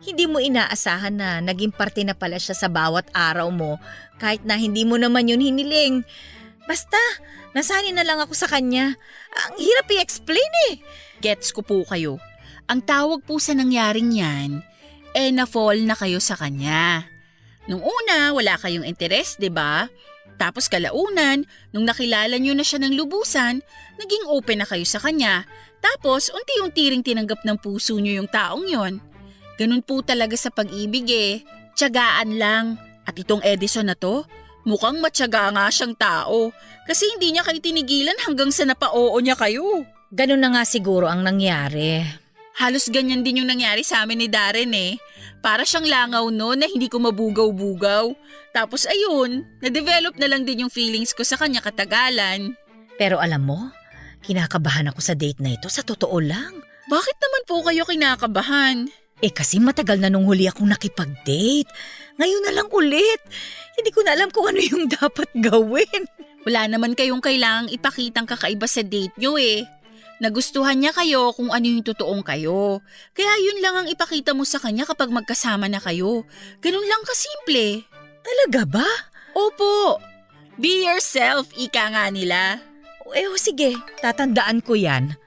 hindi mo inaasahan na naging parte na pala siya sa bawat araw mo kahit na hindi mo naman yun hiniling? Basta, nasanay na lang ako sa kanya. Ang hirap i-explain eh. Gets ko po kayo. Ang tawag po sa nangyaring yan, na-fall na kayo sa kanya. Nung una, wala kayong interes, 'di ba? Tapos kalaunan, nung nakilala niyo na siya ng lubusan, naging open na kayo sa kanya. Tapos unti-unti ring tinanggap ng puso niyo yung taong yon. Ganun po talaga sa pag-ibig eh. Tiyagaan lang. At itong Edison na to, mukhang matyaga nga siyang tao. Kasi hindi niya kayo tinigilan hanggang sa napa-oo niya kayo. Ganun na nga siguro ang nangyari. Halos ganyan din yung nangyari sa amin ni Darren eh. Para siyang langaw no na hindi ko mabugaw-bugaw. Tapos ayun, na-develop na lang din yung feelings ko sa kanya katagalan. Pero alam mo, kinakabahan ako sa date na ito sa totoo lang. Bakit naman po kayo kinakabahan? Eh kasi matagal na nung huli akong nakipag-date. Ngayon na lang ulit. Hindi ko na alam kung ano yung dapat gawin. Wala naman kayong kailangang ipakitang kakaiba sa date nyo eh. Nagustuhan niya kayo kung ano yung totoong kayo. Kaya yun lang ang ipakita mo sa kanya kapag magkasama na kayo. Ganun lang kasimple. Talaga ba? Opo. Be yourself, ika nga nila. Sige, tatandaan ko yan.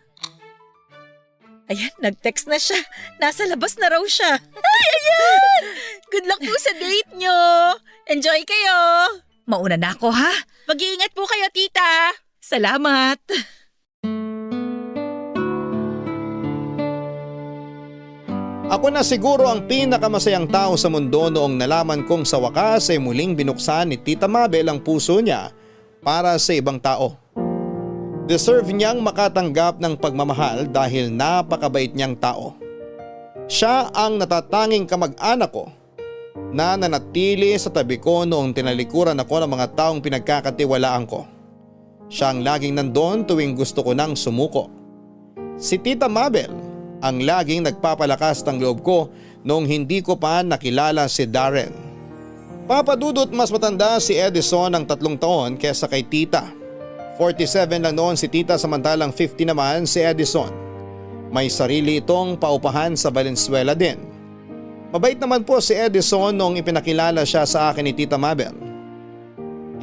Ayan, nag-text na siya. Nasa labas na raw siya. Ay, ayan! Good luck po sa date nyo. Enjoy kayo. Mauna na ako ha. Mag-iingat po kayo, tita. Salamat. Ako na siguro ang pinakamasayang tao sa mundo noong nalaman kong sa wakas ay muling binuksan ni Tita Mabel ang puso niya para sa ibang tao. Deserve niyang makatanggap ng pagmamahal dahil napakabait niyang tao. Siya ang natatanging kamag-anak ko na nanatili sa tabi ko noong tinalikuran ako ng mga taong pinagkakatiwalaan ko. Siya ang laging nandun tuwing gusto ko nang sumuko. Si Tita Mabel ang laging nagpapalakas ng loob ko noong hindi ko pa nakilala si Darren. Papadudot mas matanda si Edison ng 3 taon kesa kay Tita. 47 lang noon si Tita samantalang 50 naman si Edison. May sarili itong paupahan sa Valenzuela din. Mabait naman po si Edison noong ipinakilala siya sa akin ni Tita Mabel.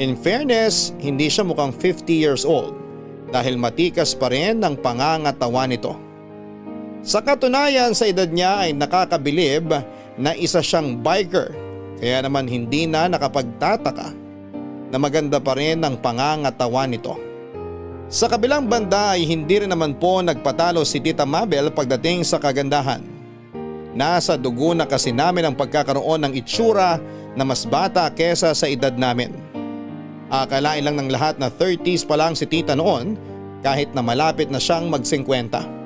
In fairness, hindi siya mukhang 50 years old dahil matikas pa rin ang pangangatawan nito. Sa katunayan sa edad niya ay nakakabilib na isa siyang biker kaya naman hindi na nakapagtataka na maganda pa rin ang pangangatawan nito. Sa kabilang banda ay hindi rin naman po nagpatalo si Tita Mabel pagdating sa kagandahan. Nasa dugo na kasi namin ang pagkakaroon ng itsura na mas bata kesa sa edad namin. Akalain lang ng lahat na 30s pa lang si Tita noon kahit na malapit na siyang mag-50.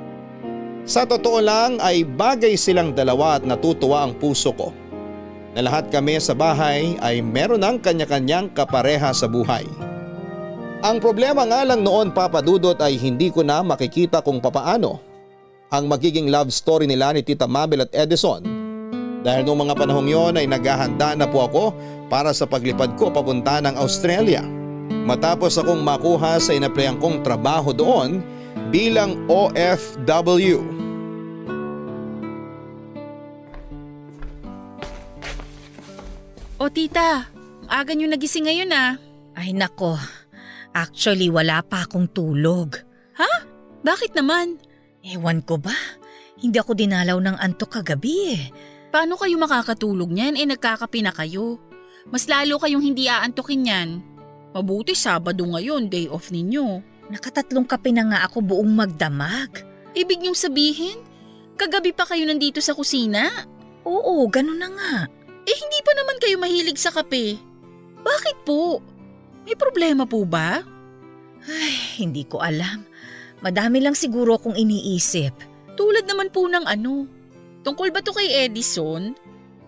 Sa totoo lang ay bagay silang dalawa at natutuwa ang puso ko na lahat kami sa bahay ay meron ng kanya-kanyang kapareha sa buhay. Ang problema nga lang noon papadudot ay hindi ko na makikita kung papaano ang magiging love story nila ni Tita Mabel at Edison dahil noong mga panahong yon ay naghahanda na po ako para sa paglipad ko papunta ng Australia. Matapos akong makuha sa inaplayan kong trabaho doon bilang OFW. O tita, ang aga niyo nagising ngayon ah. Ay nako, actually wala pa akong tulog. Bakit naman? Ewan ko ba? Hindi ako dinalaw ng antok kagabi eh. Paano kayo makakatulog niyan nagkakape na kayo? Mas lalo kayong hindi aantukin yan. Mabuti Sabado ngayon, day off ninyo. Nakatatlong kape na nga ako buong magdamag. Ibig niyong sabihin, kagabi pa kayo nandito sa kusina? Oo, ganun na nga. Hindi pa naman kayo mahilig sa kape. Bakit po? May problema po ba? Ay, hindi ko alam. Madami lang siguro akong iniisip. Tulad naman po ng ano? Tungkol ba to kay Edison?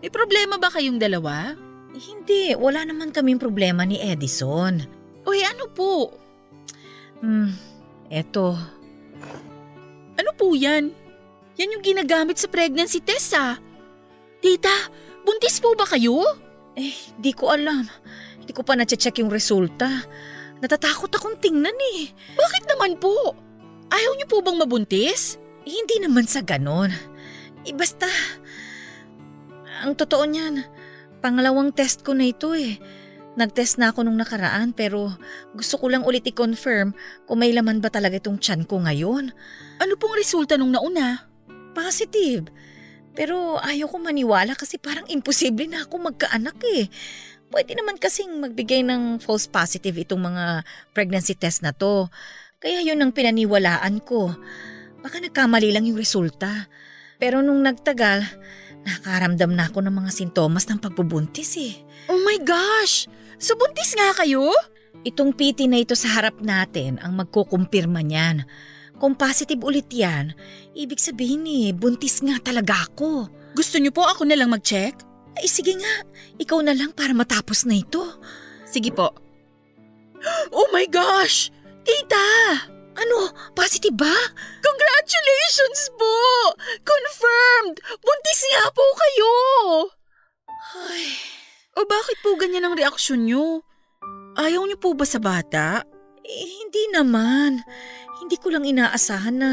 May problema ba kayong dalawa? Hindi, wala naman kaming problema ni Edison. Uy, ano po? Eto. Ano po yan? Yan yung ginagamit sa pregnancy test ah. Tita, buntis po ba kayo? Di ko alam. Hindi ko pa na-check yung resulta. Natatakot akong tingnan eh. Bakit naman po? Ayaw niyo po bang mabuntis? Hindi naman sa ganon. Basta, ang totoo niyan, pangalawang test ko na ito eh. Nag-test na ako nung nakaraan pero gusto ko lang ulit i-confirm kung may laman ba talaga itong tiyan ko ngayon. Ano pong resulta nung nauna? Positive. Pero ayaw ko maniwala kasi parang imposible na ako magkaanak eh. Pwede naman kasing magbigay ng false positive itong mga pregnancy test na to. Kaya yun ang pinaniwalaan ko. Baka nagkamali lang yung resulta. Pero nung nagtagal, nakaramdam na ako ng mga sintomas ng pagbubuntis eh. Oh my gosh! So buntis nga kayo? Itong PT na ito sa harap natin ang magkukumpirma niyan. Kung positive ulit yan, ibig sabihin buntis nga talaga ako. Gusto niyo po ako na lang mag-check? Ay sige nga, ikaw na lang para matapos na ito. Sige po. Oh my gosh! Tita! Ano? Positive ba? Congratulations po! Confirmed! Buntis nga po kayo! Ay, O bakit po ganyan ang reaksyon niyo? Ayaw niyo po ba sa bata? hindi naman. Hindi ko lang inaasahan na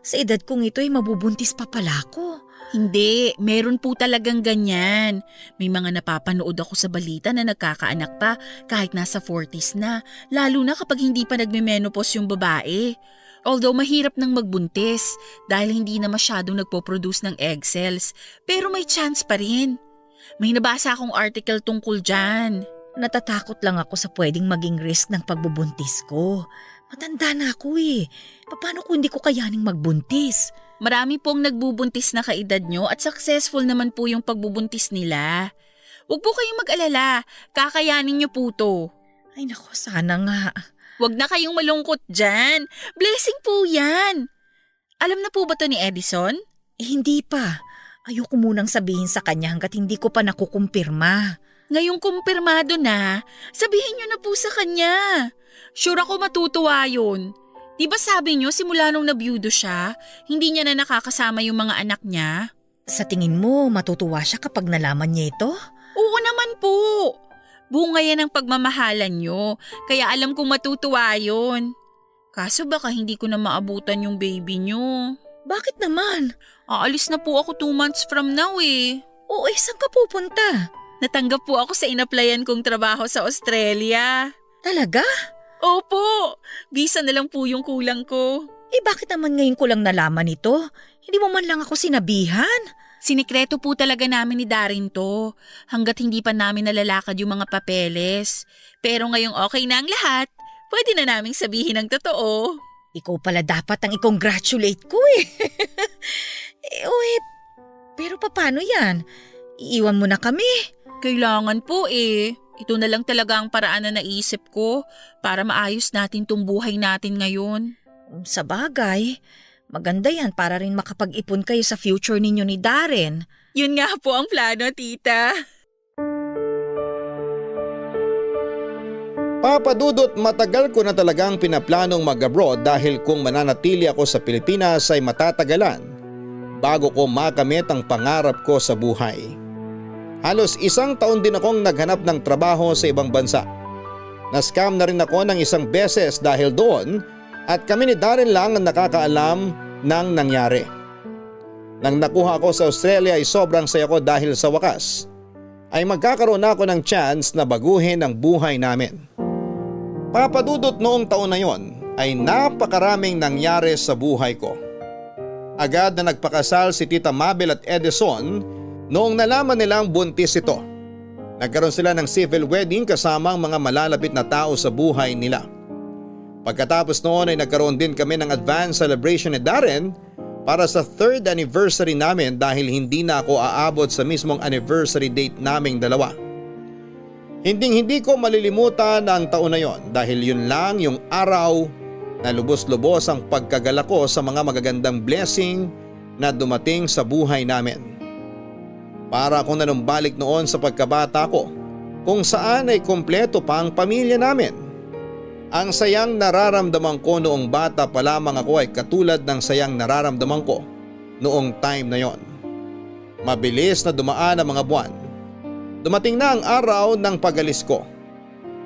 sa edad kong ito ay mabubuntis pa pala ako. Hindi, meron po talagang ganyan. May mga napapanood ako sa balita na nagkakaanak pa kahit nasa 40s na, lalo na kapag hindi pa nagme-menopause yung babae. Although mahirap nang magbuntis dahil hindi na masyadong nagpo-produce ng egg cells, pero may chance pa rin. May nabasa akong article tungkol dyan. Natatakot lang ako sa pwedeng maging risk ng pagbubuntis ko. Matanda na ako eh. Paano kung hindi ko kayaning magbuntis? Marami pong nagbubuntis na kaedad nyo at successful naman po yung pagbubuntis nila. Huwag po kayong mag-alala, kakayanin nyo po to. Ay nako, sana nga. Huwag na kayong malungkot dyan. Blessing po yan. Alam na po ba to ni Edison? Hindi pa. Ayoko munang sabihin sa kanya hanggat hindi ko pa nakukumpirma. Ngayong kumpirmado na, sabihin nyo na po sa kanya. Sure ako matutuwa yun. Di ba sabi nyo simula nung nabiyudo siya, hindi niya na nakakasama yung mga anak niya? Sa tingin mo, matutuwa siya kapag nalaman niya ito? Oo naman po. Bunga yan ang pagmamahalan nyo, kaya alam kong matutuwa yun. Kaso baka hindi ko na maabutan yung baby nyo. Bakit naman? Aalis na po ako 2 months from now eh. Oo, saan ka pupunta? Natanggap po ako sa inaplayan kong trabaho sa Australia. Talaga? Opo, visa na lang po yung kulang ko. Bakit naman ngayon ko lang nalaman ito? Hindi mo man lang ako sinabihan? Sinikreto po talaga namin ni Darin to, hanggat hindi pa namin nalalakad yung mga papeles. Pero ngayong okay na ang lahat, pwede na naming sabihin ang totoo. Ikaw pala dapat ang i-congratulate ko eh. Pero paano yan? Iiwan mo na kami? Kailangan po eh. Ito na lang talaga ang paraan na naisip ko para maayos natin tong buhay natin ngayon. Sa bagay, maganda yan para rin makapag-ipon kayo sa future ninyo ni Darren. Yun nga po ang plano, tita. Papa Dudut, matagal ko na talagang pinaplanong mag-abroad dahil kung mananatili ako sa Pilipinas ay matatagalan bago ko makamit ang pangarap ko sa buhay. Halos 1 taon din akong naghanap ng trabaho sa ibang bansa. Na-scam na rin ako ng 1 beses dahil doon At kami ni Darren lang ang nakakaalam ng nangyari. Nang nakuha ko sa Australia ay sobrang saya ko dahil sa wakas ay magkakaroon ako ng chance na baguhin ang buhay namin. Papadudot noong taon na yon ay napakaraming nangyari sa buhay ko. Agad na nagpakasal si Tita Mabel at Edison noong nalaman nilang buntis ito. Nagkaroon sila ng civil wedding kasama ang mga malalapit na tao sa buhay nila. Pagkatapos noon ay nagkaroon din kami ng advance celebration ni Darren para sa 3rd anniversary namin dahil hindi na ako aabot sa mismong anniversary date naming dalawa. Hindi ko malilimutan ang taon na yon dahil yun lang yung araw na lubos-lubos ang pagkagala ko sa mga magagandang blessing na dumating sa buhay namin. Para akong nanumbalik noon sa pagkabata ko kung saan ay kompleto pa ang pamilya namin. Ang sayang nararamdaman ko noong bata pa lamang ako ay katulad ng sayang nararamdaman ko noong time na yon. Mabilis na dumaan ang mga buwan. Dumating na ang araw ng pag-alis ko.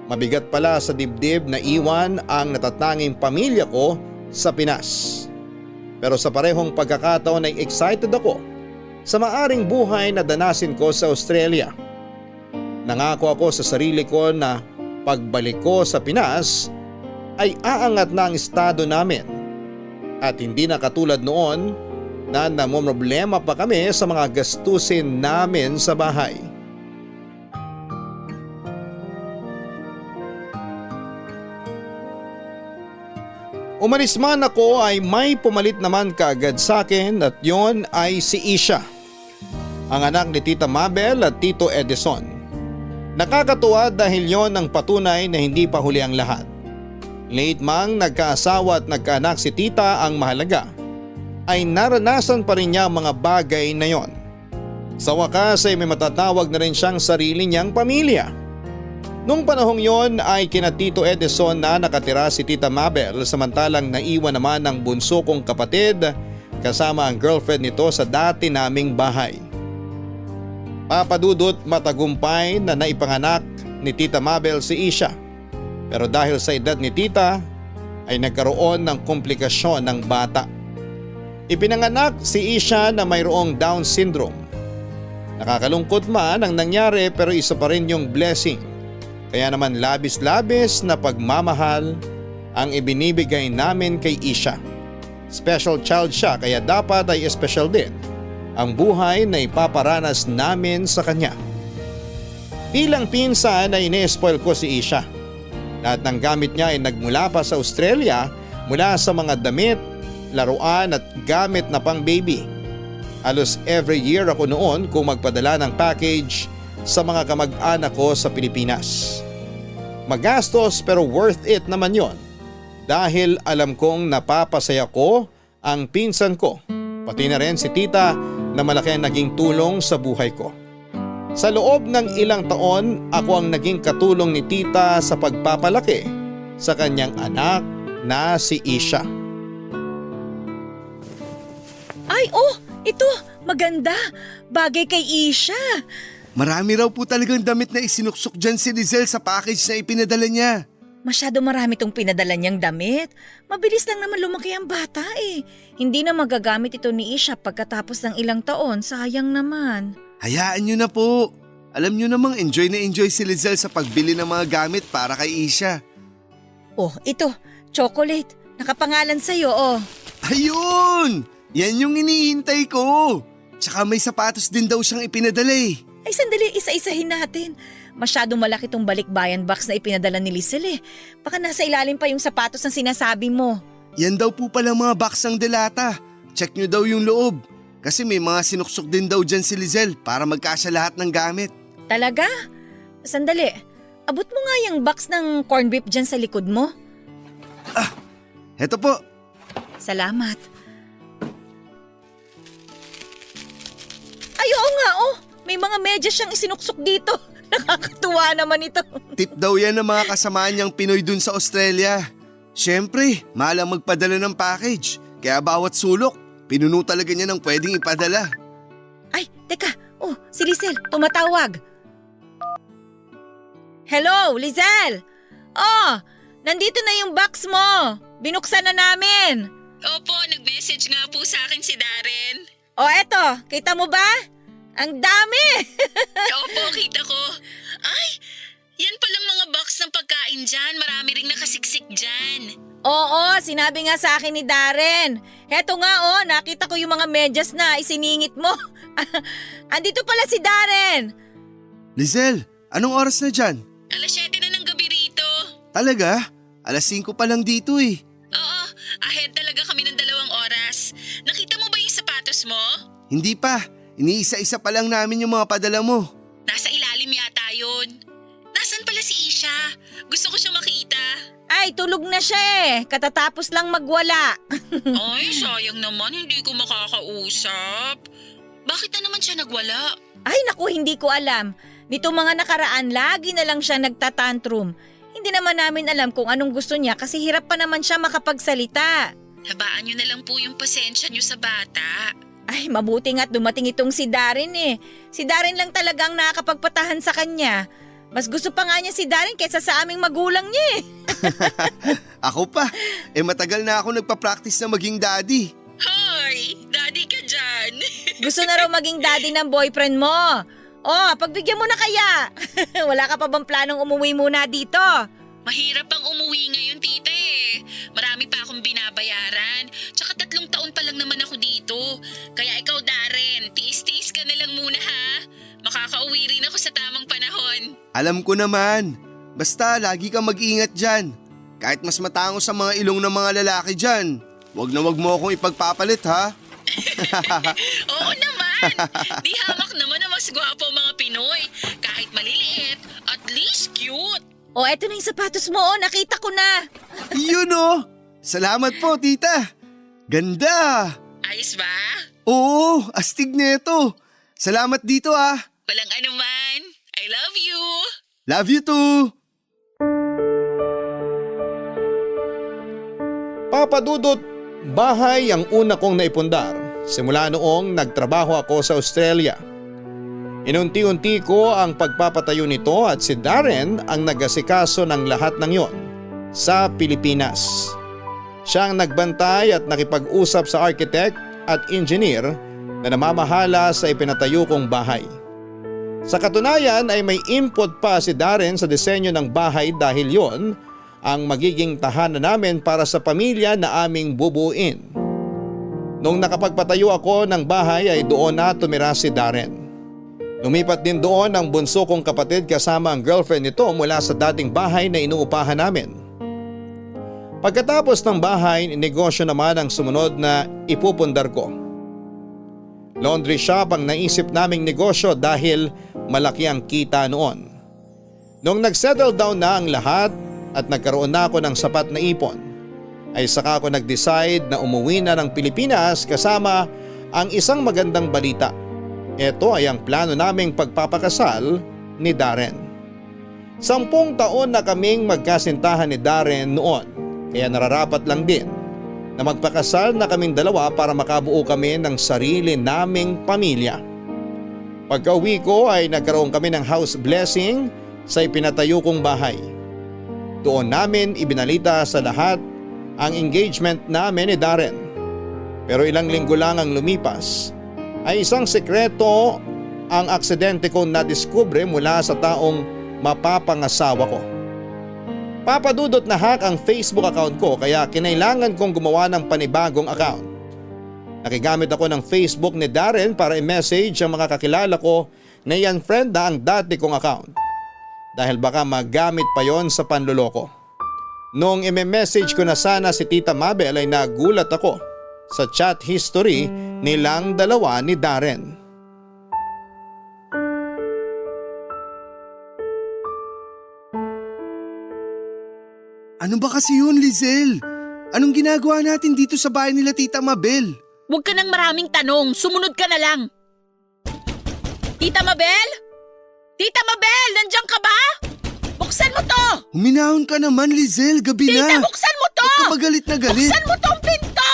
Mabigat pala sa dibdib na iwan ang natatanging pamilya ko sa Pinas. Pero sa parehong pagkakataon ay excited ako sa maaring buhay na danasin ko sa Australia. Nangako ako sa sarili ko na pagbalik ko sa Pinas ay aangat na ang estado namin at hindi na katulad noon na namomroblema pa kami sa mga gastusin namin sa bahay. Umalis man ako ay may pumalit naman kaagad sa akin at yon ay si Isha, ang anak ni Tita Mabel at Tito Edison. Nakakatuwa dahil yon ang patunay na hindi pa huli ang lahat. Late mang nagkaasawa at nagkaanak si Tita, ang mahalaga ay naranasan pa rin niya ang mga bagay na yon. Sa wakas ay may matatawag na rin siyang sarili niyang pamilya. Nung panahong yon ay kina Tito Edison na nakatira si Tita Mabel samantalang naiwan naman ang bunso kong kapatid kasama ang girlfriend nito sa dati naming bahay. Papadudot matagumpay na naipanganak ni Tita Mabel si Isha. Pero dahil sa edad ni Tita ay nagkaroon ng komplikasyon ng bata. Ipinanganak si Isha na mayroong Down syndrome. Nakakalungkot man ang nangyari pero isa pa rin yung blessing. Kaya naman labis-labis na pagmamahal ang ibinibigay namin kay Isha. Special child siya kaya dapat ay special din ang buhay na ipaparanas namin sa kanya. Bilang pinsan ay ine-spoil ko si Isha. Lahat ng gamit niya ay nagmula pa sa Australia mula sa mga damit, laruan at gamit na pang baby. Halos every year ako noon kung magpadala ng package sa mga kamag-anak ko sa Pilipinas. Magastos pero worth it naman yon dahil alam kong napapasaya ko ang pinsan ko, pati na rin si Tita na malaki ang naging tulong sa buhay ko. Sa loob ng ilang taon, ako ang naging katulong ni Tita sa pagpapalaki sa kanyang anak na si Isha. Ay, ito, maganda. Bagay kay Isha. Marami raw po talagang damit na isinuksok dyan si Lizelle sa package na ipinadala niya. Masyado marami tong pinadala niyang damit. Mabilis lang naman lumaki ang bata eh. Hindi na magagamit ito ni Isha pagkatapos ng ilang taon, sayang naman. Hayaan niyo na po. Alam niyo namang enjoy na enjoy si Lizelle sa pagbili ng mga gamit para kay Isha. Ito, chocolate. Nakapangalan sa'yo, Ayun! Yan yung iniintay ko. Tsaka may sapatos din daw siyang ipinadala eh. Ay sandali, isa-isahin natin. Masyadong malaki tong balikbayan box na ipinadala ni Lizelle eh. Baka nasa ilalim pa yung sapatos na sinasabi mo. Yan daw po pala mga box ng delata. Check nyo daw yung loob. Kasi may mga sinuksok din daw dyan si Lizelle para magkasya lahat ng gamit. Talaga? Sandali, abot mo nga yung box ng corn beef dyan sa likod mo. Heto po. Salamat. Ay, oo nga, may mga medyas siyang isinuksok dito. Nakakatuwa naman ito. Tip daw yan ng mga kasama niyang Pinoy dun sa Australia. Siyempre, mahal ang magpadala ng package. Kaya bawat sulok, pinuno talaga niya ng pwedeng ipadala. Ay, teka. Si Lizelle, tumatawag. Hello, Lizelle! Nandito na yung box mo! Binuksan na namin! Opo, nag-message nga po sa akin si Darren. O eto, kita mo ba? Ang dami! Opo, kita ko. Ay, yan palang mga box ng pagkain dyan. Marami ring nakasiksik dyan. Oo, sinabi nga sa akin ni Darren. Heto nga nakita ko yung mga medyas na isiningit mo. Andito pala si Darren. Lizelle, anong oras na dyan? 7:00 na ng gabi rito. Talaga? 5:00 pa lang dito eh. Oo, ahead talaga kami ng 2 oras. Nakita mo ba yung sapatos mo? Hindi pa. Iniisa-isa pa lang namin yung mga padala mo. Nasa ilalim yata yun. Nasaan pala si Isha? Gusto ko siya makita. Ay, tulog na siya Katatapos lang magwala. Ay, sayang naman, hindi ko makakausap. Bakit na naman siya nagwala? Ay, naku, hindi ko alam. Nitong mga nakaraan, lagi na lang siya nagtatantrum. Hindi naman namin alam kung anong gusto niya kasi hirap pa naman siya makapagsalita. Habaan niyo na lang po yung pasensya niyo sa bata. Ay, mabuti nga't dumating itong si Darren Si Darren lang talagang nakakapagpatahan sa kanya. Mas gusto pa nga niya si Darren kaysa sa aming magulang niya Ako pa. Matagal na ako nagpa-practice na maging daddy. Hoy, daddy ka dyan. Gusto na raw maging daddy ng boyfriend mo. Pagbigyan mo na kaya. Wala ka pa bang planong umuwi muna dito? Mahirap pang umuwi ngayon, tita Marami pa akong binabayaran. Tsaka 3 taon pa lang naman ako dito. Kaya ikaw, Darren, tiis-tiis ka na lang muna ha. Makakauwi rin ako sa tamang panahon. Alam ko naman. Basta lagi kang mag-ingat dyan. Kahit mas matangos sa mga ilong ng mga lalaki dyan. Wag na wag mo akong ipagpapalit ha. Oo naman. Di hamak naman na mas gwapo ang mga Pinoy. Kahit maliliit, at least cute. Eto na yung sapatos mo nakita ko na. Yun Salamat po tita. Ganda. Ayos ba? Oo, astig neto. Salamat dito Walang anuman. I love you. Love you too. Papa Dudut, bahay ang una kong naipundar simula noong nagtrabaho ako sa Australia. Inunti-unti ko ang pagpapatayo nito at si Darren ang nag-asikaso ng lahat ng yon sa Pilipinas. Siya ang nagbantay at nakipag-usap sa architect at engineer na namamahala sa ipinatayo kong bahay. Sa katunayan ay may input pa si Darren sa disenyo ng bahay dahil yon ang magiging tahanan namin para sa pamilya na aming bubuin. Nung nakapagpatayo ako ng bahay ay doon na tumira si Darren. Lumipat din doon ang bunso kong kapatid kasama ang girlfriend nito mula sa dating bahay na inuupahan namin. Pagkatapos ng bahay, negosyo naman ang sumunod na ipupundar ko. Laundry shop ang naisip naming negosyo dahil malaki ang kita noon. Nung nagsettle down na ang lahat at nagkaroon na ako ng sapat na ipon, ay saka ako nag-decide na umuwi na ng Pilipinas kasama ang isang magandang balita. Ito ay ang plano naming pagpapakasal ni Darren. 10 taon na kaming magkasintahan ni Darren noon, kaya nararapat lang din na magpakasal na kaming dalawa para makabuo kami ng sarili naming pamilya. Pagka-uwi ko ay nagkaroon kami ng house blessing sa ipinatayo kong bahay. Doon namin ibinalita sa lahat ang engagement namin ni Darren. Pero ilang linggo lang ang lumipas ay isang sekreto ang aksidente kong nadiskubre mula sa taong mapapangasawa ko. Papadudot na hack ang Facebook account ko kaya kinailangan kong gumawa ng panibagong account. Nakigamit ako ng Facebook ni Darren para i-message ang mga kakilala ko na i-unfriend na ang dati kong account. Dahil baka magamit pa yon sa panluloko. Nung i-message ko na sana si Tita Mabel ay nagulat ako sa chat history nilang dalawa ni Darren. Ano ba kasi yun, Lizelle? Anong ginagawa natin dito sa bahay nila Tita Mabel? Huwag ka ng maraming tanong. Sumunod ka na lang. Tita Mabel? Tita Mabel, nandiyan ka ba? Buksan mo to! Huminahon ka naman, Lizelle. Gabi na. Tita, buksan mo to! Ba't ka magalit na galit? Buksan mo tong pinto!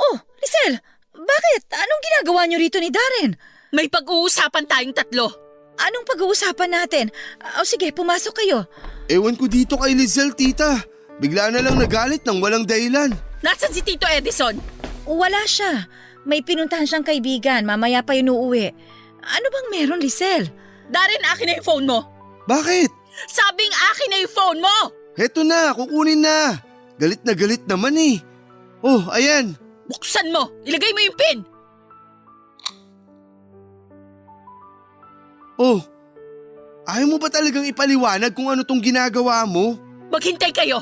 Oh, Lizelle, bakit? Anong ginagawa niyo rito ni Darren? May pag-uusapan tayong tatlo. Anong pag-uusapan natin? O sige, pumasok kayo. Ewan ko dito kay Lizelle, tita. Bigla na lang nagalit nang walang dahilan. Nasaan si Tito Edison? Wala siya. May pinuntahan siyang kaibigan. Mamaya pa yun uuwi. Ano bang meron, Lizelle? Darren, akin na yung phone mo. Bakit? Sabing akin na yung phone mo! Heto na, kukunin na. Galit na galit naman eh. Oh, ayan. Buksan mo! Ilagay mo yung pin! Oh, ayaw mo ba talagang ipaliwanag kung ano tong ginagawa mo? Maghintay kayo!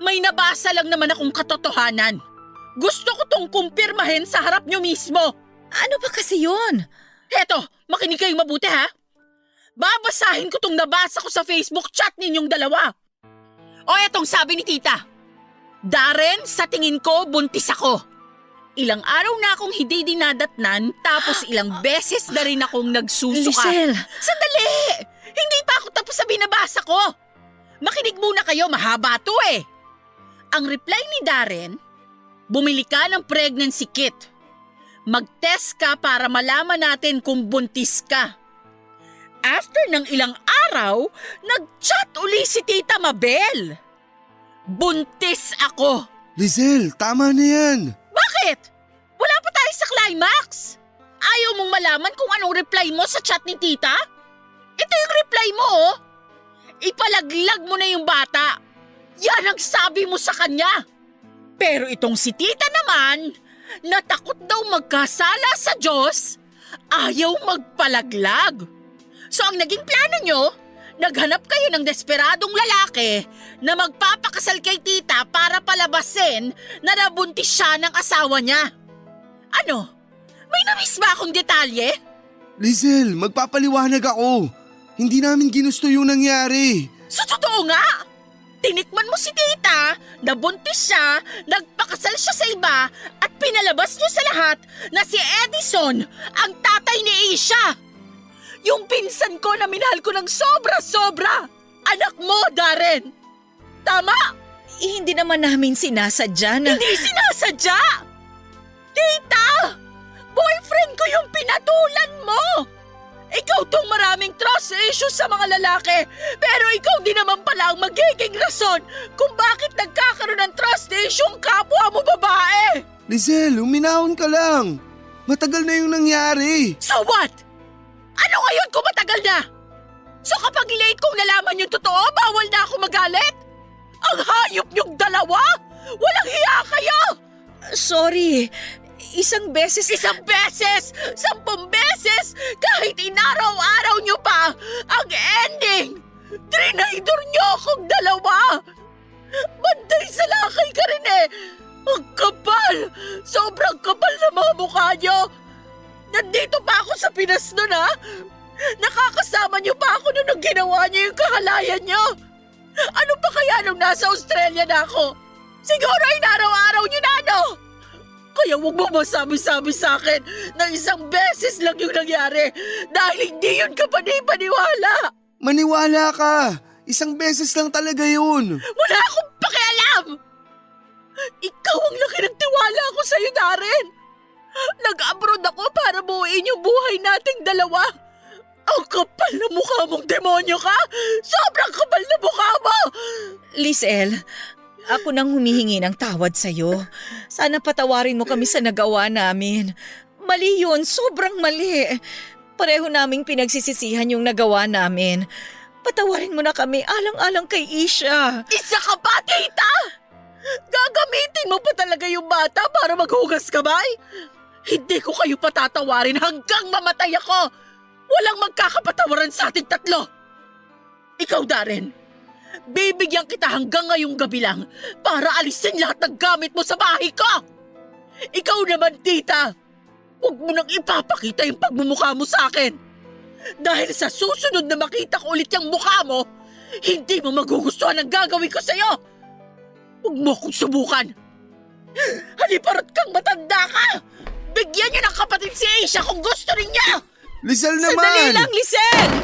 May nabasa lang naman akong katotohanan. Gusto ko tong kumpirmahin sa harap nyo mismo. Ano ba kasi yun? Heto, makinig kayong mabuti ha. Babasahin ko tong nabasa ko sa Facebook chat ninyong dalawa. O etong sabi ni tita. Darren, sa tingin ko, buntis ako. Ilang araw na akong hindi dinadatnan tapos ilang beses na rin akong nagsusuka. Lizelle! Sandali! Hindi pa ako tapos sa binabasa ko. Makinig muna kayo, mahaba to eh. Ang reply ni Darren, bumili ka ng pregnancy kit. Mag-test ka para malaman natin kung buntis ka. After ng ilang araw, nag-chat uli si Tita Mabel. Buntis ako. Lizelle, tama na yan. Bakit? Wala pa tayo sa climax. Ayaw mong malaman kung anong reply mo sa chat ni tita? Ito yung reply mo oh. Ipalaglag mo na yung bata. Yan ang sabi mo sa kanya. Pero itong si tita naman, natakot daw magkasala sa Diyos, ayaw magpalaglag. So ang naging plano nyo, naghanap kayo ng desperadong lalaki na magpapakasal kay tita para palabasin na nabuntis siya ng asawa niya. Ano? May namiss ba akong detalye? Lizelle, magpapaliwanag ako. Hindi namin ginusto yung nangyari. Sa totoo nga! Tinikman mo si tita, nabuntis siya, nagpakasal siya sa iba at pinalabas niyo sa lahat na si Edison ang tatay ni Isha. Yung pinsan ko na minahal ko ng sobra-sobra. Anak mo, Darren. Tama? Hindi naman namin sinasadya na… Hindi sinasadya! Tita! Boyfriend ko yung pinatulan mo! Ikaw tong maraming trust issues sa mga lalaki, pero ikaw din naman pala ang magiging rason kung bakit nagkakaroon ng trust issue ang kapwa mo babae! Lizelle, uminahon ka lang. Matagal na yung nangyari. So what? Ano ngayon kung matagal na? So kapag late kong nalaman yung totoo, bawal na ako magalit? Ang hayop niyong dalawa? Walang hiya kayo! Sorry, isang beses… 1 beses! 10 beses! Kahit inaraw-araw niyo pa, ang ending! Trinaydor niyo akong dalawa! Bantay sa lakay ka rin eh! Ang kapal! Sobrang kapal na mga mukha niyo! Nandito pa ako sa Pinas nun ha? Nakakasama niyo pa ako nung ginawa niyo yung kahalayan niyo! Ano pa kaya nung nasa Australia na ako? Siguro inaraw-araw niyo na ano? Kaya huwag mo masabi-sabi sa akin na 1 beses lang yung nangyari dahil hindi yun ka panipaniwala. Maniwala ka. 1 beses lang talaga yun. Wala akong pakialam! Ikaw ang laki ng tiwala ko sa'yo, Darren. Nag-abroad ako para buuin yung buhay nating dalawa. Ang kapal na mukha mong demonyo ka! Sobrang kapal na mukha mo! Lizelle, ako nang humihingi ng tawad sa'yo. Sana patawarin mo kami sa nagawa namin. Mali yun, sobrang mali. Pareho naming pinagsisisihan yung nagawa namin. Patawarin mo na kami alang-alang kay Isha. Isa ka pa, tita! Gagamitin mo pa talaga yung bata para maghugas kamay? Hindi ko kayo patatawarin hanggang mamatay ako! Walang magkakapatawaran sa ating tatlo! Ikaw, Darren, bibigyan kita hanggang ngayong gabi lang para alisin lahat ng gamit mo sa bahay ko! Ikaw naman, tita, huwag mo nang ipapakita yung pagmumukha mo sa akin! Dahil sa susunod na makita ko ulit yung mukha mo, hindi mo magugustuhan ang gagawin ko sa'yo! Huwag mo akong subukan! Haliparot kang matanda ka! Bigyan niyo ng kapatid si Aisha kung gusto rin niya! Lizelle naman! Sandali lang, Lizelle!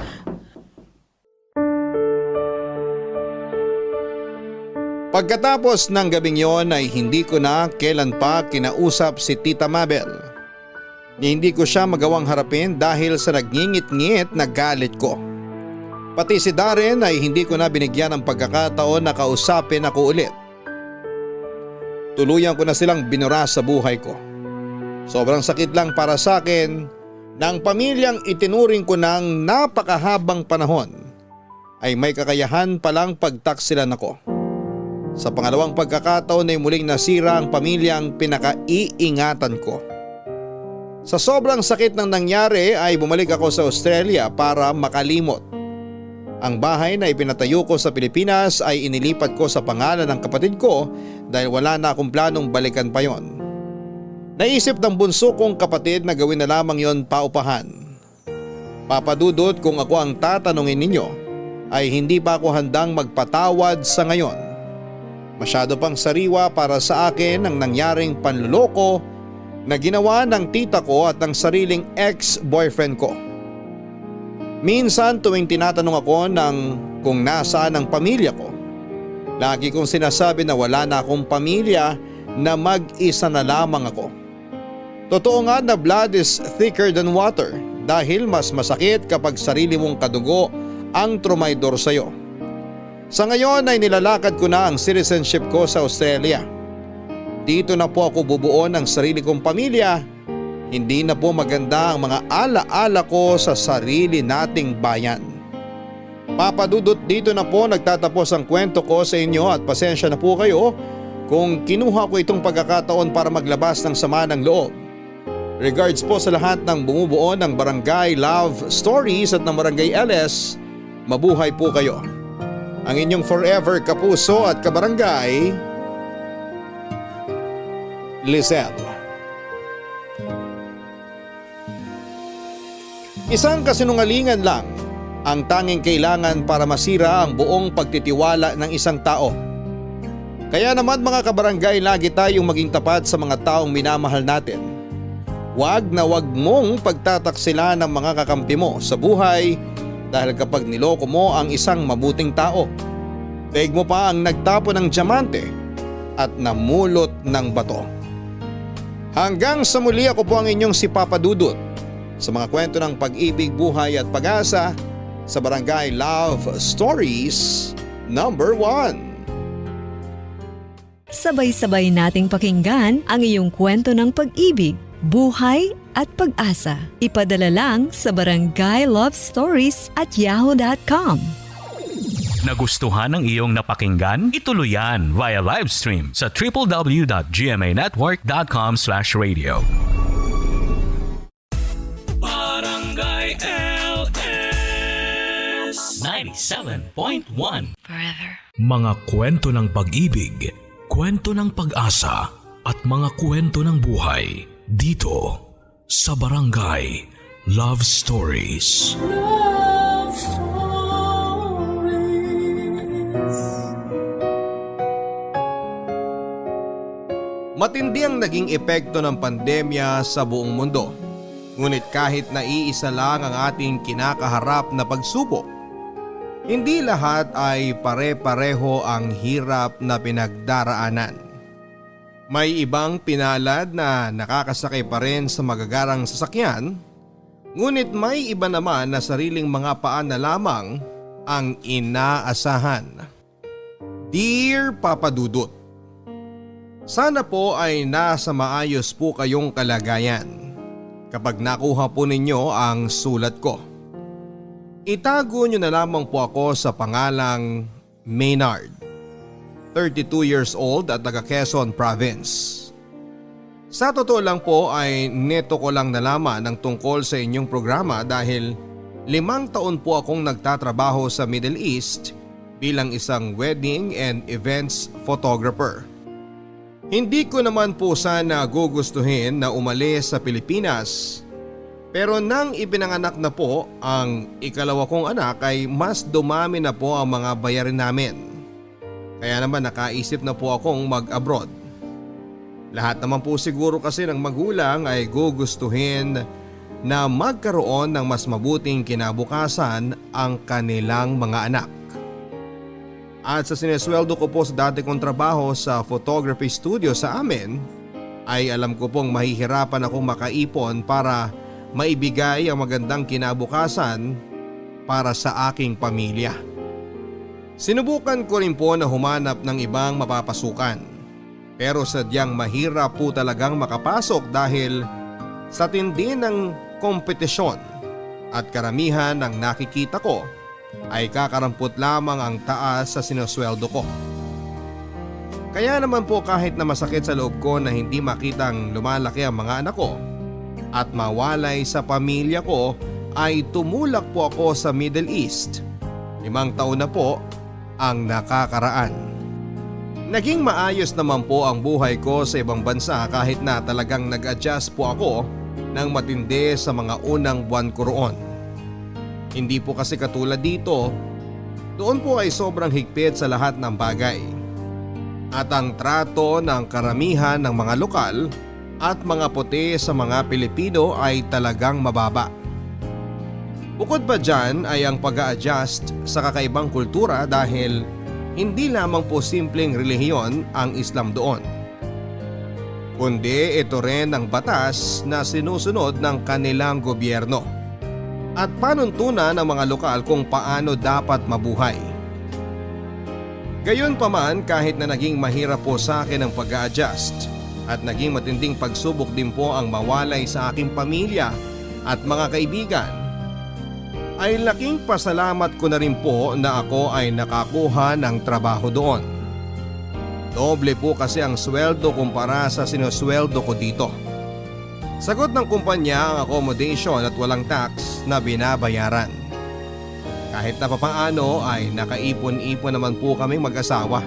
Pagkatapos ng gabing yon ay hindi ko na kailan pa kinausap si Tita Mabel. Hindi ko siya magawang harapin dahil sa nagngingit-ngit na galit ko. Pati si Darren ay hindi ko na binigyan ng pagkakataon na kausapin ako ulit. Tuluyan ko na silang binura sa buhay ko. Sobrang sakit lang para sa akin na ang pamilyang itinuring ko ng napakahabang panahon ay may kakayahan palang pagtaksilan ako. Sa pangalawang pagkakataon ay muling nasira ang pamilyang pinakaiingatan ko. Sa sobrang sakit ng nangyari ay bumalik ako sa Australia para makalimot. Ang bahay na ipinatayo ko sa Pilipinas ay inilipat ko sa pangalan ng kapatid ko dahil wala na akong planong balikan pa yon. Naisip ng bunso kong kapatid na gawin na lamang yon paupahan. Papadudot kung ako ang tatanungin ninyo ay hindi pa ako handang magpatawad sa ngayon. Masyado pang sariwa para sa akin ang nangyaring panluloko na ginawa ng tita ko at ng sariling ex-boyfriend ko. Minsan tuwing tinatanong ako kung nasaan ang pamilya ko, lagi kong sinasabi na wala na akong pamilya, na mag-isa na lamang ako. Totoo nga na blood is thicker than water dahil mas masakit kapag sarili mong kadugo ang trumaydor sa'yo. Sa ngayon ay nilalakad ko na ang citizenship ko sa Australia. Dito na po ako bubuo ng sarili kong pamilya. Hindi na po maganda ang mga ala-ala ko sa sarili nating bayan. Papadudot, dito na po nagtatapos ang kwento ko sa inyo at pasensya na po kayo kung kinuha ko itong pagkakataon para maglabas ng sama ng loob. Regards po sa lahat ng bumubuo ng Barangay Love Stories at ng Barangay LS. Mabuhay po kayo. Ang inyong forever kapuso at kabarangay, Lizelle. Isang kasinungalingan lang ang tanging kailangan para masira ang buong pagtitiwala ng isang tao. Kaya naman mga kabarangay, lagi tayong maging tapat sa mga taong minamahal natin. Huwag na huwag mong pagtataksila ng mga kakampi mo sa buhay dahil kapag niloko mo ang isang mabuting tao, daig mo pa ang nagtapo ng diamante at namulot ng bato. Hanggang sa muli, ako po ang inyong si Papa Dudut sa mga kwento ng pag-ibig, buhay at pag-asa sa Barangay Love Stories number 1. Sabay-sabay nating pakinggan ang iyong kwento ng pag-ibig, buhay at pag-asa. Ipadala lang sa barangaylovestories@yahoo.com. Nagustuhan ng iyong napakinggan? Ituloy yan via live stream sa www.gmanetwork.com/radio. Barangay LS 97.1 Forever. Mga kwento ng pag-ibig, kwento ng pag-asa at mga kwento ng buhay dito sa Barangay Love Stories. Love Stories. Matindi ang naging epekto ng pandemya sa buong mundo. Ngunit kahit na iisa lang ang ating kinakaharap na pagsubok, hindi lahat ay pare-pareho ang hirap na pinagdaraanan. May ibang pinalad na nakakasakay pa rin sa magagarang sasakyan, ngunit may iba naman na sariling mga paa na lamang ang inaasahan. Dear Papa Dudut, sana po ay nasa maayos po kayong kalagayan kapag nakuha po ninyo ang sulat ko. Itago nyo na lamang po ako sa pangalang Maynard, 32 years old at taga Quezon Province. Sa totoo lang po ay neto ko lang nalaman ang tungkol sa inyong programa dahil 5 taon po akong nagtatrabaho sa Middle East bilang isang wedding and events photographer. Hindi ko naman po sana gugustuhin na umalis sa Pilipinas, pero nang ipinanganak na po ang ikalawa kong anak ay mas dumami na po ang mga bayarin namin. Kaya naman nakaisip na po akong mag-abroad. Lahat naman po siguro kasi ng magulang ay gugustuhin na magkaroon ng mas mabuting kinabukasan ang kanilang mga anak. At sa sinesweldo ko po sa dati kong trabaho sa photography studio sa amin, ay alam ko pong mahihirapan akong makaipon para maibigay ang magandang kinabukasan para sa aking pamilya. Sinubukan ko rin po na humanap ng ibang mapapasukan, pero sadyang mahirap po talagang makapasok dahil sa tindi ng kompetisyon at karamihan ng nakikita ko ay kakarampot lamang ang taas sa sinusweldo ko. Kaya naman po kahit na masakit sa loob ko na hindi makitang lumalaki ang mga anak ko at mawalay sa pamilya ko, ay tumulak po ako sa Middle East. 5 taon na po ang nakakaraan. Naging maayos naman po ang buhay ko sa ibang bansa kahit na talagang nag-adjust po ako ng matindi sa mga unang buwan ko roon. Hindi po kasi katulad dito, doon po ay sobrang higpit sa lahat ng bagay. At ang trato ng karamihan ng mga lokal at mga puti sa mga Pilipino ay talagang mababa. Bukod pa dyan ay ang pag-a-adjust sa kakaibang kultura dahil hindi lamang po simpleng relihiyon ang Islam doon, kundi ito rin ang batas na sinusunod ng kanilang gobyerno at panuntunan ng mga lokal kung paano dapat mabuhay. Gayunpaman, kahit na naging mahirap po sa akin ang pag-a-adjust at naging matinding pagsubok din po ang mawalay sa aking pamilya at mga kaibigan, ay laking pasalamat ko na rin po na ako ay nakakuha ng trabaho doon. Doble po kasi ang sweldo kumpara sa sinusweldo ko dito. Sagot ng kumpanya ang accommodation at walang tax na binabayaran. Kahit na papaano ay nakaipon-ipon naman po kaming mag-asawa.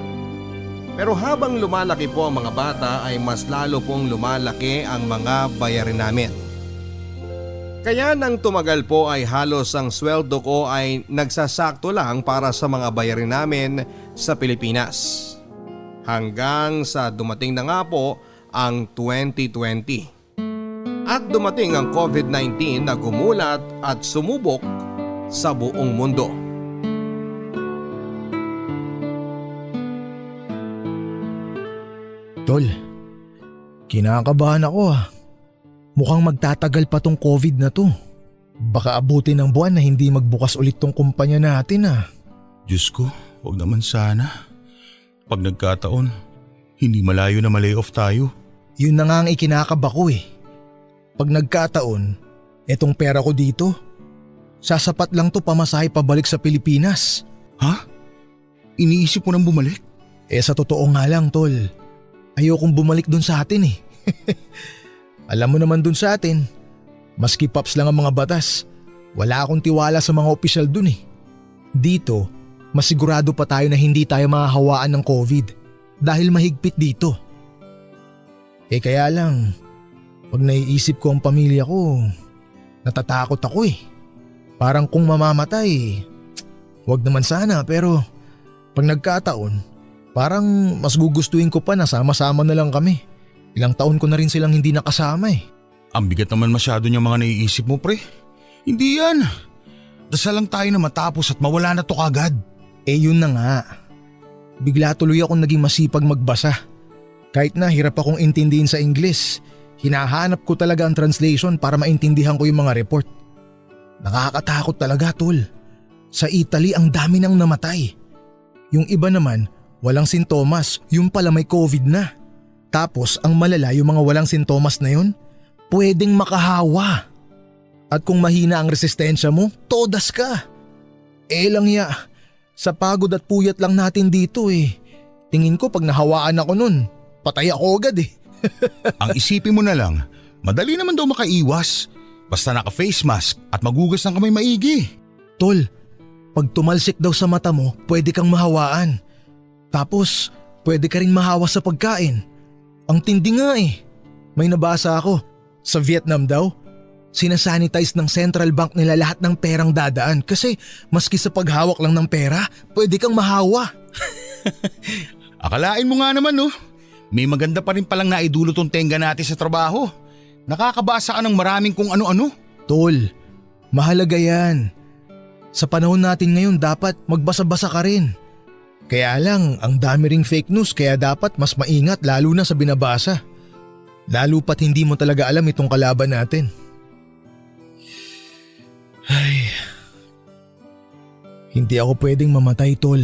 Pero habang lumalaki po ang mga bata ay mas lalo pong lumalaki ang mga bayarin namin. Kaya nang tumagal po ay halos ang sweldo ko ay nagsasakto lang para sa mga bayarin namin sa Pilipinas. Hanggang sa dumating na nga po ang 2020. At dumating ang COVID-19 na gumulat at sumubok sa buong mundo. Tol, kinakabahan ako ah. Mukhang magtatagal pa tong COVID na to. Baka abutin ng buwan na hindi magbukas ulit tong kumpanya natin ah. Diyos ko, wag naman sana. Pag nagkataon, hindi malayo na ma-layoff tayo. Yun na nga ang ikinakaba ko eh. Pag nagkataon, etong pera ko dito, sasapat lang to pamasahe pabalik sa Pilipinas. Ha? Iniisip mo nang bumalik? Sa totoo nga lang tol, ayokong bumalik dun sa atin eh. Alam mo naman dun sa atin, maski pops lang ang mga batas, wala akong tiwala sa mga opisyal dun eh. Dito, masigurado pa tayo na hindi tayo mahahawaan ng COVID dahil mahigpit dito. Kaya lang, pag naiisip ko ang pamilya ko, natatakot ako eh. Parang kung mamamatay, wag naman sana pero pag nagkataon, parang mas gugustuhin ko pa na sama-sama na lang kami. Ilang taon ko na rin silang hindi nakasama eh. Ang bigat naman masyado niyang mga naiisip mo, pre. Hindi yan. Dasal lang tayo na matapos at mawala na to kagad. Yun na nga. Bigla tuloy akong naging masipag magbasa. Kahit na hirap akong intindihin sa Ingles, hinahanap ko talaga ang translation para maintindihan ko yung mga report. Nakakatakot talaga tol. Sa Italy ang dami nang namatay. Yung iba naman walang sintomas, yung pala may COVID na. Tapos ang malala yung mga walang sintomas na yun, pwedeng makahawa. At kung mahina ang resistensya mo, todas ka. Lang ya, sa pagod at puyat lang natin dito eh. Tingin ko pag nahawaan ako nun, patay ako agad eh. Ang isipin mo na lang, madali naman daw makaiwas. Basta naka-face mask at magugas ng kamay maigi. Tol, pag tumalsik daw sa mata mo, pwede kang mahawaan. Tapos, pwede ka rin mahawa sa pagkain. Ang tindi nga eh. May nabasa ako. Sa Vietnam daw, sinasanitize ng central bank nila lahat ng perang dadaan kasi maski sa paghawak lang ng pera, pwede kang mahawa. Akalain mo nga naman no, may maganda pa rin palang naidulot tong tenga natin sa trabaho. Nakakabasa ka ng maraming kung ano-ano. Tol, mahalaga yan. Sa panahon natin ngayon dapat magbasa-basa ka rin. Kaya lang, ang dami ring fake news kaya dapat mas maingat lalo na sa binabasa. Lalo pat hindi mo talaga alam itong kalaban natin. Ay, hindi ako pwedeng mamatay, Tol.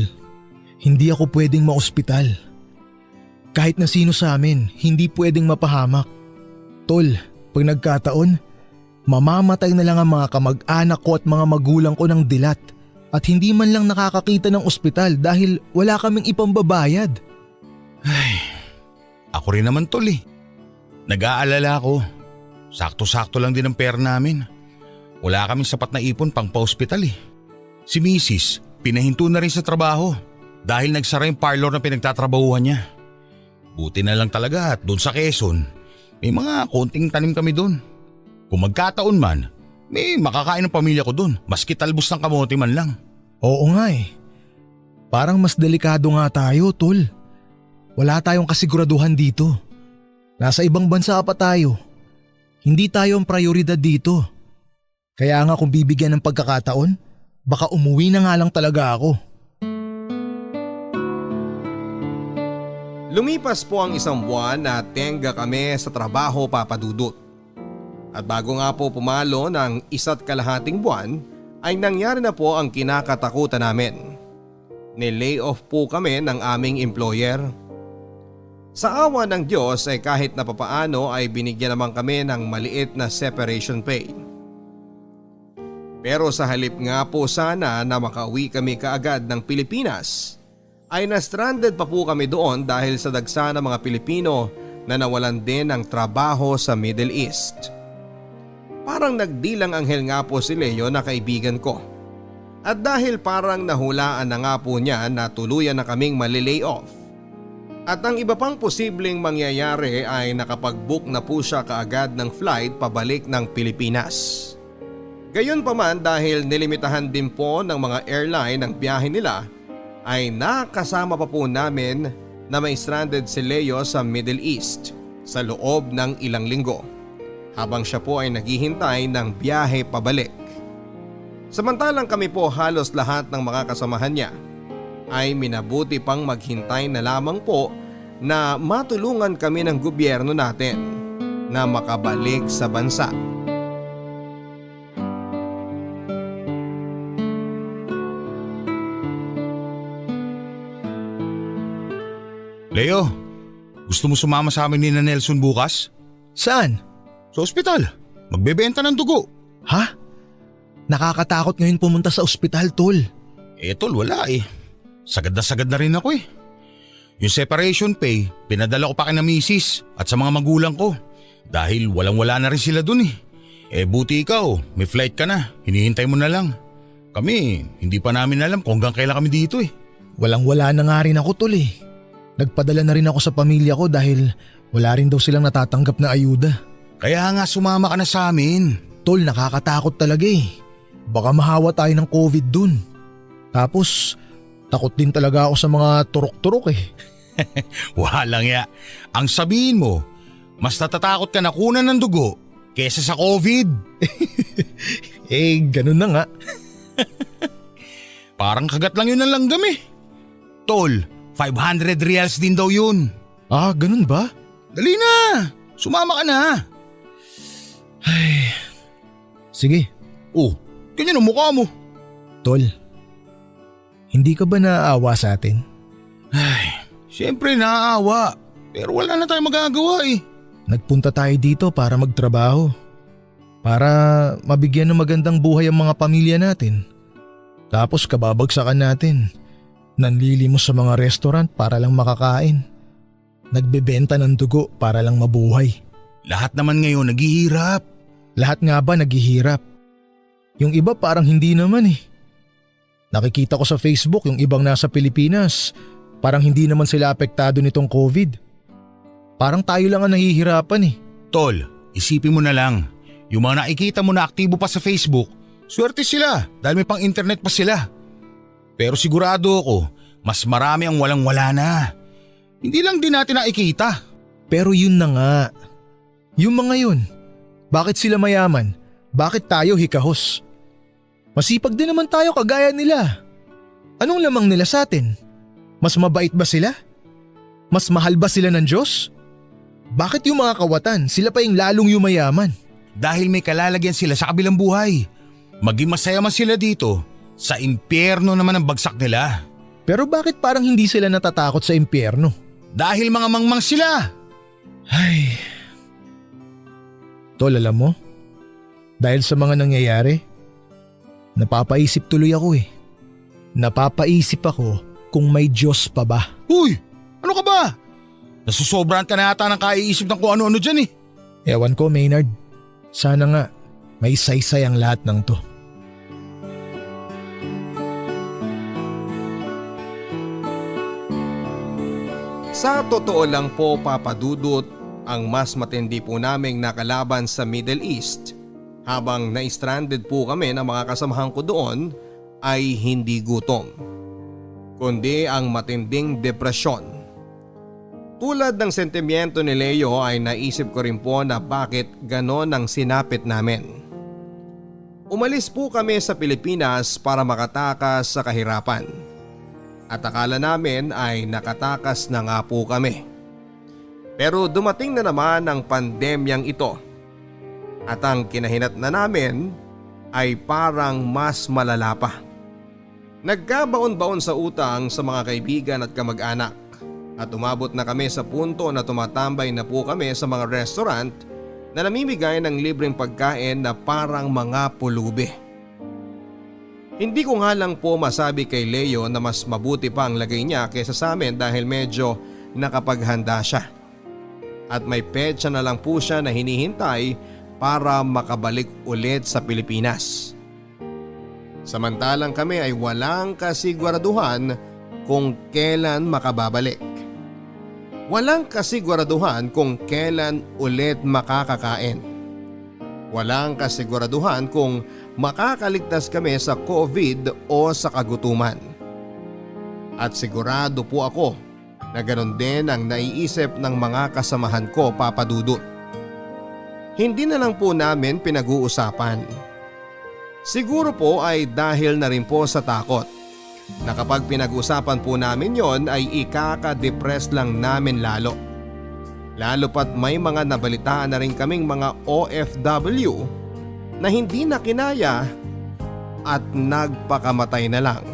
Hindi ako pwedeng maospital. Kahit na sino sa amin, hindi pwedeng mapahamak. Tol, pag nagkataon, mamamatay na lang ang mga kamag-anak ko at mga magulang ko ng dilat at hindi man lang nakakakita ng ospital dahil wala kaming ipambabayad. Ay, ako rin naman tol eh. Nag-aalala ako. Sakto-sakto lang din ang pera namin. Wala kaming sapat na ipon pang pa-ospital eh. Si Mrs. pinahinto na rin sa trabaho dahil nagsara yung parlor na pinagtatrabahuhan niya. Buti na lang talaga at doon sa Quezon, may mga konting tanim kami doon. Kung magkataon man, may makakain ng pamilya ko doon, maski talbos ng kamote man lang. Oo nga eh. Parang mas delikado nga tayo, Tol. Wala tayong kasiguraduhan dito. Nasa ibang bansa pa tayo. Hindi tayo ang prioridad dito. Kaya nga kung bibigyan ng pagkakataon, baka umuwi na nga lang talaga ako. Lumipas po ang isang buwan na tenga kami sa trabaho, Papa Dudut. At bago nga po pumalo ng 1.5 buwan ay nangyari na po ang kinakatakutan namin. Ni-lay off po kami ng aming employer. Sa awa ng Diyos ay kahit na papaano ay binigyan naman kami ng maliit na separation pay. Pero sa halip nga po sana na makauwi kami kaagad ng Pilipinas, ay na-stranded pa po kami doon dahil sa dagsa ng mga Pilipino na nawalan din ng trabaho sa Middle East. Parang nagdilang anghel nga po si Leo na kaibigan ko. At dahil parang nahulaan na nga po niya na tuluyan na kaming malilay off. At ang iba pang posibleng mangyayari ay nakapag-book na po siya kaagad ng flight pabalik ng Pilipinas. Gayunpaman dahil nilimitahan din po ng mga airline ang biyahe nila, ay nakasama pa po namin na may stranded si Leo sa Middle East sa loob ng ilang linggo habang siya po ay naghihintay ng biyahe pabalik. Samantalang kami po halos lahat ng mga kasamahan niya ay minabuti pang maghintay na lamang po na matulungan kami ng gobyerno natin na makabalik sa bansa. Leo, gusto mo sumama sa amin ni na Nelson bukas? Saan? Sa ospital. Magbebenta ng dugo. Ha? Nakakatakot ngayon pumunta sa ospital, Tol. Tol, wala eh. Sagad na rin ako eh. Yung separation pay, pinadala ko pa kay na misis at sa mga magulang ko. Dahil walang-wala na rin sila dun eh. Buti ikaw, may flight ka na. Hinihintay mo na lang. Kami, hindi pa namin alam kung hanggang kailan kami dito eh. Walang-wala na nga rin ako, Tol eh. Nagpadala na rin ako sa pamilya ko dahil wala rin daw silang natatanggap na ayuda. Kaya nga sumama ka na sa amin. Tol, nakakatakot talaga eh. Baka mahawa tayo ng COVID dun. Tapos, takot din talaga ako sa mga turok-turok eh. Walang ya. Ang sabihin mo, mas natatakot ka na kunan ng dugo kesa sa COVID. Ganun na nga. Parang kagat lang yun ng langgam eh. Tol, 500 reals din daw yun. Ah, ganun ba? Dali na, sumama ka na. Ay, sige. Oh, ganyan ang mukha mo. Tol, hindi ka ba naaawa sa atin? Ay, siyempre naaawa. Pero wala na tayong magagawa eh. Nagpunta tayo dito para magtrabaho. Para mabigyan ng magandang buhay ang mga pamilya natin. Tapos kababagsakan natin. Nanlilimos sa mga restaurant para lang makakain. Nagbebenta ng dugo para lang mabuhay. Lahat naman ngayon naghihirap. Lahat nga ba naghihirap? Yung iba parang hindi naman eh. Nakikita ko sa Facebook yung ibang nasa Pilipinas, parang hindi naman sila apektado nitong COVID. Parang tayo lang ang nahihirapan eh. Tol, isipin mo na lang. Yung mga nakikita mo na aktibo pa sa Facebook, swerte sila dahil may pang internet pa sila. Pero sigurado ako, mas marami ang walang-wala na. Hindi lang din natin nakikita. Pero yun na nga. Yung mga yun, bakit sila mayaman? Bakit tayo hikahos? Masipag din naman tayo kagaya nila. Anong lamang nila sa atin? Mas mabait ba sila? Mas mahal ba sila ng Diyos? Bakit yung mga kawatan, sila pa yung lalong yumayaman? Dahil may kalalagyan sila sa kabilang buhay. Maging masaya man sila dito, sa impyerno naman ang bagsak nila. Pero bakit parang hindi sila natatakot sa impyerno? Dahil mga mangmang sila. Ay. Tol, alam mo? Dahil sa mga nangyayari, napapaisip tuloy ako eh. Napapaisip ako kung may Diyos pa ba. Uy! Ano ka ba? Nasusobrahan ka na yata ng kaiisip ng kung ano-ano dyan eh. Ewan ko, Maynard. Sana nga may saysay ang lahat ng to. Sa totoo lang po, Papa Dudut, ang mas matindi po naming nakalaban sa Middle East habang na-stranded po kami ng mga kasamahan ko doon ay hindi gutom, kundi ang matinding depresyon. Tulad ng sentimiento ni Leo ay naisip ko rin po na bakit ganon ang sinapit namin. Umalis po kami sa Pilipinas para makatakas sa kahirapan. At akala namin ay nakatakas na nga po kami. Pero dumating na naman ang pandemyang ito. At ang kinahinat na namin ay parang mas malala pa. Nagkabaon-baon sa utang sa mga kaibigan at kamag-anak. At umabot na kami sa punto na tumatambay na po kami sa mga restaurant na namimigay ng libreng pagkain na parang mga pulubi. Hindi ko nga lang po masabi kay Leo na mas mabuti pa ang lagay niya kaysa sa amin dahil medyo nakapaghanda siya. At may petsa na lang po siya na hinihintay para makabalik ulit sa Pilipinas. Samantalang kami ay walang kasiguraduhan kung kailan makababalik. Walang kasiguraduhan kung kailan ulit makakakain. Walang kasiguraduhan kung makakaligtas kami sa COVID o sa kagutuman. At sigurado po ako na ganon din ang naiisip ng mga kasamahan ko, Papa Dudut. Hindi na lang po namin pinag-uusapan. Siguro po ay dahil na rin po sa takot na kapag pinag-usapan po namin yon ay ikaka-depress lang namin lalo. Lalo pat may mga nabalitaan na rin kaming mga OFW na hindi na kinaya at nagpakamatay na lang.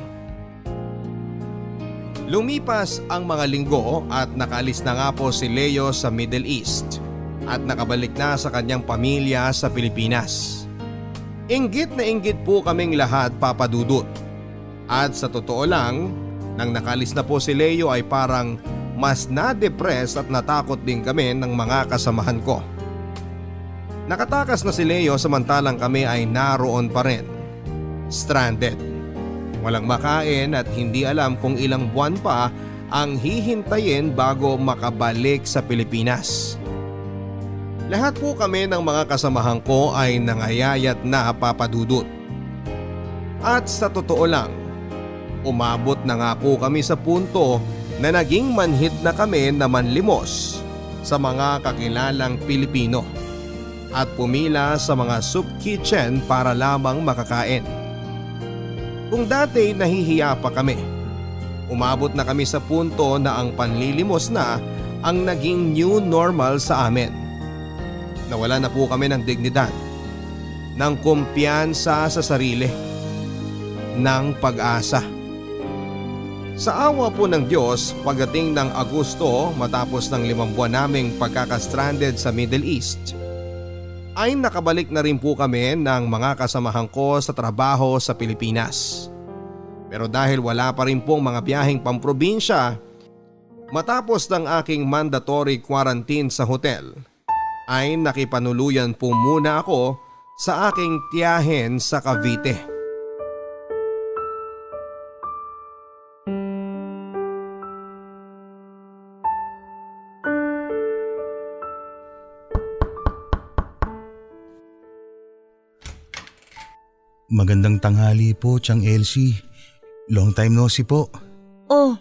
Lumipas ang mga linggo at nakaalis na nga po si Leo sa Middle East at nakabalik na sa kanyang pamilya sa Pilipinas. Inggit na inggit po kaming lahat, Papa Dudut. At sa totoo lang, nang nakalis na po si Leo ay parang mas na-depress at natakot din kami ng mga kasamahan ko. Nakatakas na si Leo samantalang kami ay naroon pa rin. Stranded. Walang makain at hindi alam kung ilang buwan pa ang hihintayin bago makabalik sa Pilipinas. Lahat po kami ng mga kasamahan ko ay nangayayat na, Papa Dudut. At sa totoo lang, umabot na nga po kami sa punto na naging manhid na kami na manlimos sa mga kakilalang Pilipino at pumila sa mga soup kitchen para lamang makakain. Kung dati nahihiya pa kami, umabot na kami sa punto na ang panlilimos na ang naging new normal sa amin. Nawala na po kami ng dignidad, ng kumpiyansa sa sarili, ng pag-asa. Sa awa po ng Diyos, pagdating ng Agosto matapos ng 5 buwan naming pagkakastranded sa Middle East, ay nakabalik na rin po kami ng mga kasamahan ko sa trabaho sa Pilipinas. Pero dahil wala pa rin pong mga biyaheng pamprobinsya, matapos ng aking mandatory quarantine sa hotel, ay nakipanuluyan po muna ako sa aking tiyahin sa Cavite. Magandang tanghali po, Chang Elsie. Long time no see po. Oh,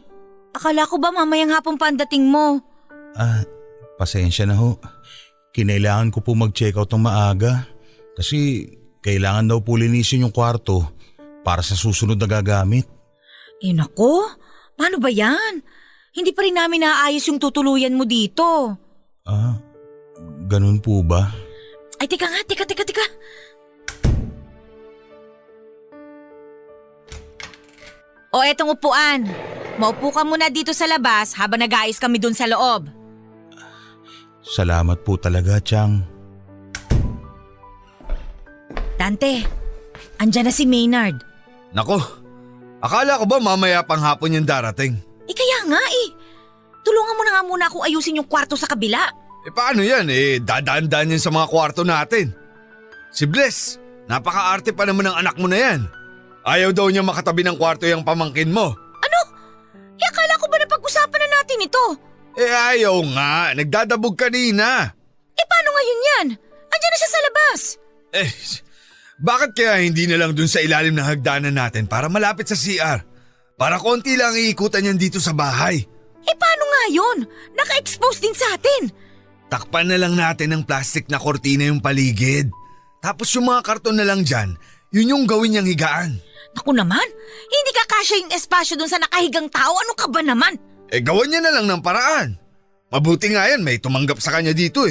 akala ko ba mamayang hapon pa ang dating mo? Pasensya na ho. Kinailangan ko po mag-check out ng maaga kasi kailangan daw po linisin yung kwarto para sa susunod na gagamit. Eh nako, paano ba yan? Hindi pa rin namin naayos yung tutuluyan mo dito. Ganun po ba? Ay, teka nga, teka. O, etong upuan. Maupo ka muna dito sa labas habang nag-aayos kami dun sa loob. Salamat po talaga, Chang. Dante, andyan na si Maynard. Nako, akala ko ba mamaya pang hapon yung darating? Kaya nga Tulungan mo na nga muna akong ayusin yung kwarto sa kabila. Paano yan? Dadaan-daan yan sa mga kwarto natin. Si Bless, napaka-arte pa naman ng anak mo na yan. Ayaw daw niya makatabi ng kwarto yung pamangkin mo. Ano? Akala ko ba napag-usapan na natin ito? Ayaw nga, nagdadabog kanina. Paano ngayon yan? Andyan na siya sa labas. Bakit kaya hindi na lang dun sa ilalim ng hagdanan natin para malapit sa CR? Para konti lang iikutan yan dito sa bahay. Paano nga yun? Naka-expose din sa atin. Takpan na lang natin ng plastic na kortina yung paligid. Tapos yung mga karton na lang dyan, yun yung gawin niyang higaan. Naku naman, hindi kakasya yung espasyo dun sa nakahigang tao. Ano ka ba naman? Gawan niya na lang ng paraan. Mabuti nga yan, may tumanggap sa kanya dito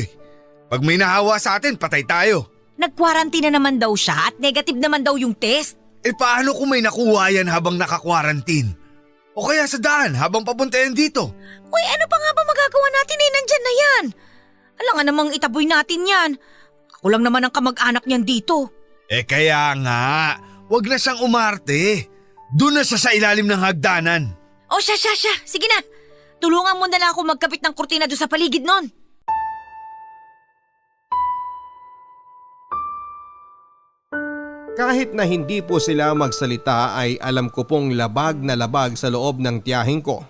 Pag may nahawa sa atin, patay tayo. Nag-quarantine na naman daw siya at negative naman daw yung test. Paano kung may nakuha yan habang naka-quarantine? O kaya sa daan habang papunta yan dito? Uy, ano pa nga ba magagawa natin nandyan na yan? Alangan namang itaboy natin yan. Ako lang naman ang kamag-anak niyan dito. Kaya nga, wag na siyang umarte. Doon na siya sa ilalim ng hagdanan. O siya. Sige na. Tulungan mo na lang ako magkapit ng kurtina doon sa paligid nun. Kahit na hindi po sila magsalita ay alam ko pong labag na labag sa loob ng tiyahing ko.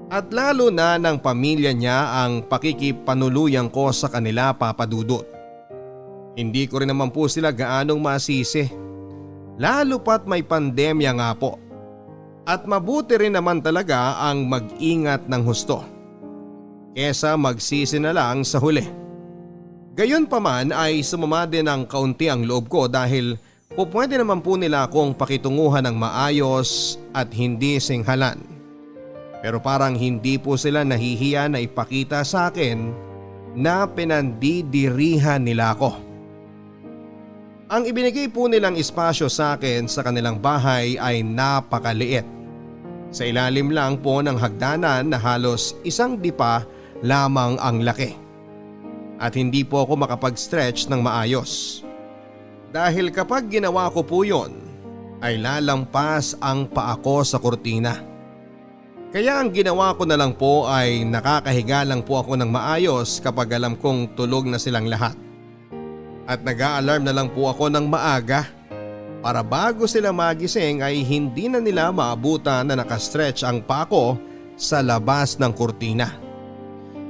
At lalo na ng pamilya niya ang pakikipanuluyan ko sa kanila, Papa Dudut. Hindi ko rin naman po sila gaanong masisi. Lalo pat may pandemya nga po. At mabuti rin naman talaga ang mag-ingat ng husto kesa magsisi na lang sa huli. Gayon pa man ay sumama din ng kaunti ang loob ko dahil pwede naman po nila akong pakitunguhan ng maayos at hindi singhalan. Pero parang hindi po sila nahihiya na ipakita sa akin na pinandidirihan nila ako. Ang ibinigay po nilang espasyo sa akin sa kanilang bahay ay napakaliit. Sa ilalim lang po ng hagdanan na halos isang dipa lamang ang laki. At hindi po ako makapag-stretch ng maayos. Dahil kapag ginawa ko po yon, ay lalampas ang paa ko sa kurtina. Kaya ang ginawa ko na lang po ay nakakahiga lang po ako ng maayos kapag alam kong tulog na silang lahat. At nag-a-alarm na lang po ako ng maaga para bago sila magising ay hindi na nila maabutan na nakastretch ang paa ko sa labas ng kurtina.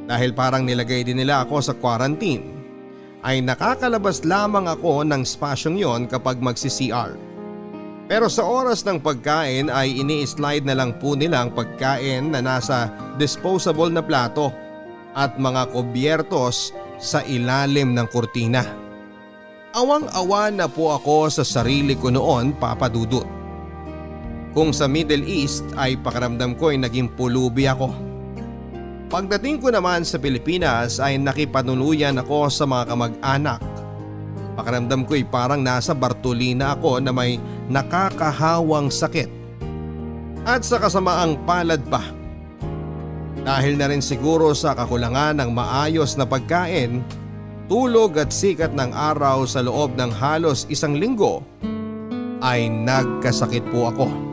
Dahil parang nilagay din nila ako sa quarantine, ay nakakalabas lamang ako ng spasyong yon kapag magsi-CR. Pero sa oras ng pagkain ay ini-slide na lang po nila ang pagkain na nasa disposable na plato at mga kubyertos sa ilalim ng kurtina. Awang-awa na po ako sa sarili ko noon, Papa Dudut. Kung sa Middle East ay pakiramdam ko ay naging pulubi ako. Pagdating ko naman sa Pilipinas ay nakipanuluyan ako sa mga kamag-anak. Pakiramdam ko ay parang nasa Bartolina ako na may nakakahawang sakit. At sa kasamaang palad pa. Dahil na rin siguro sa kakulangan ng maayos na pagkain, tulog at sikat ng araw sa loob ng halos isang linggo, ay nagkasakit po ako.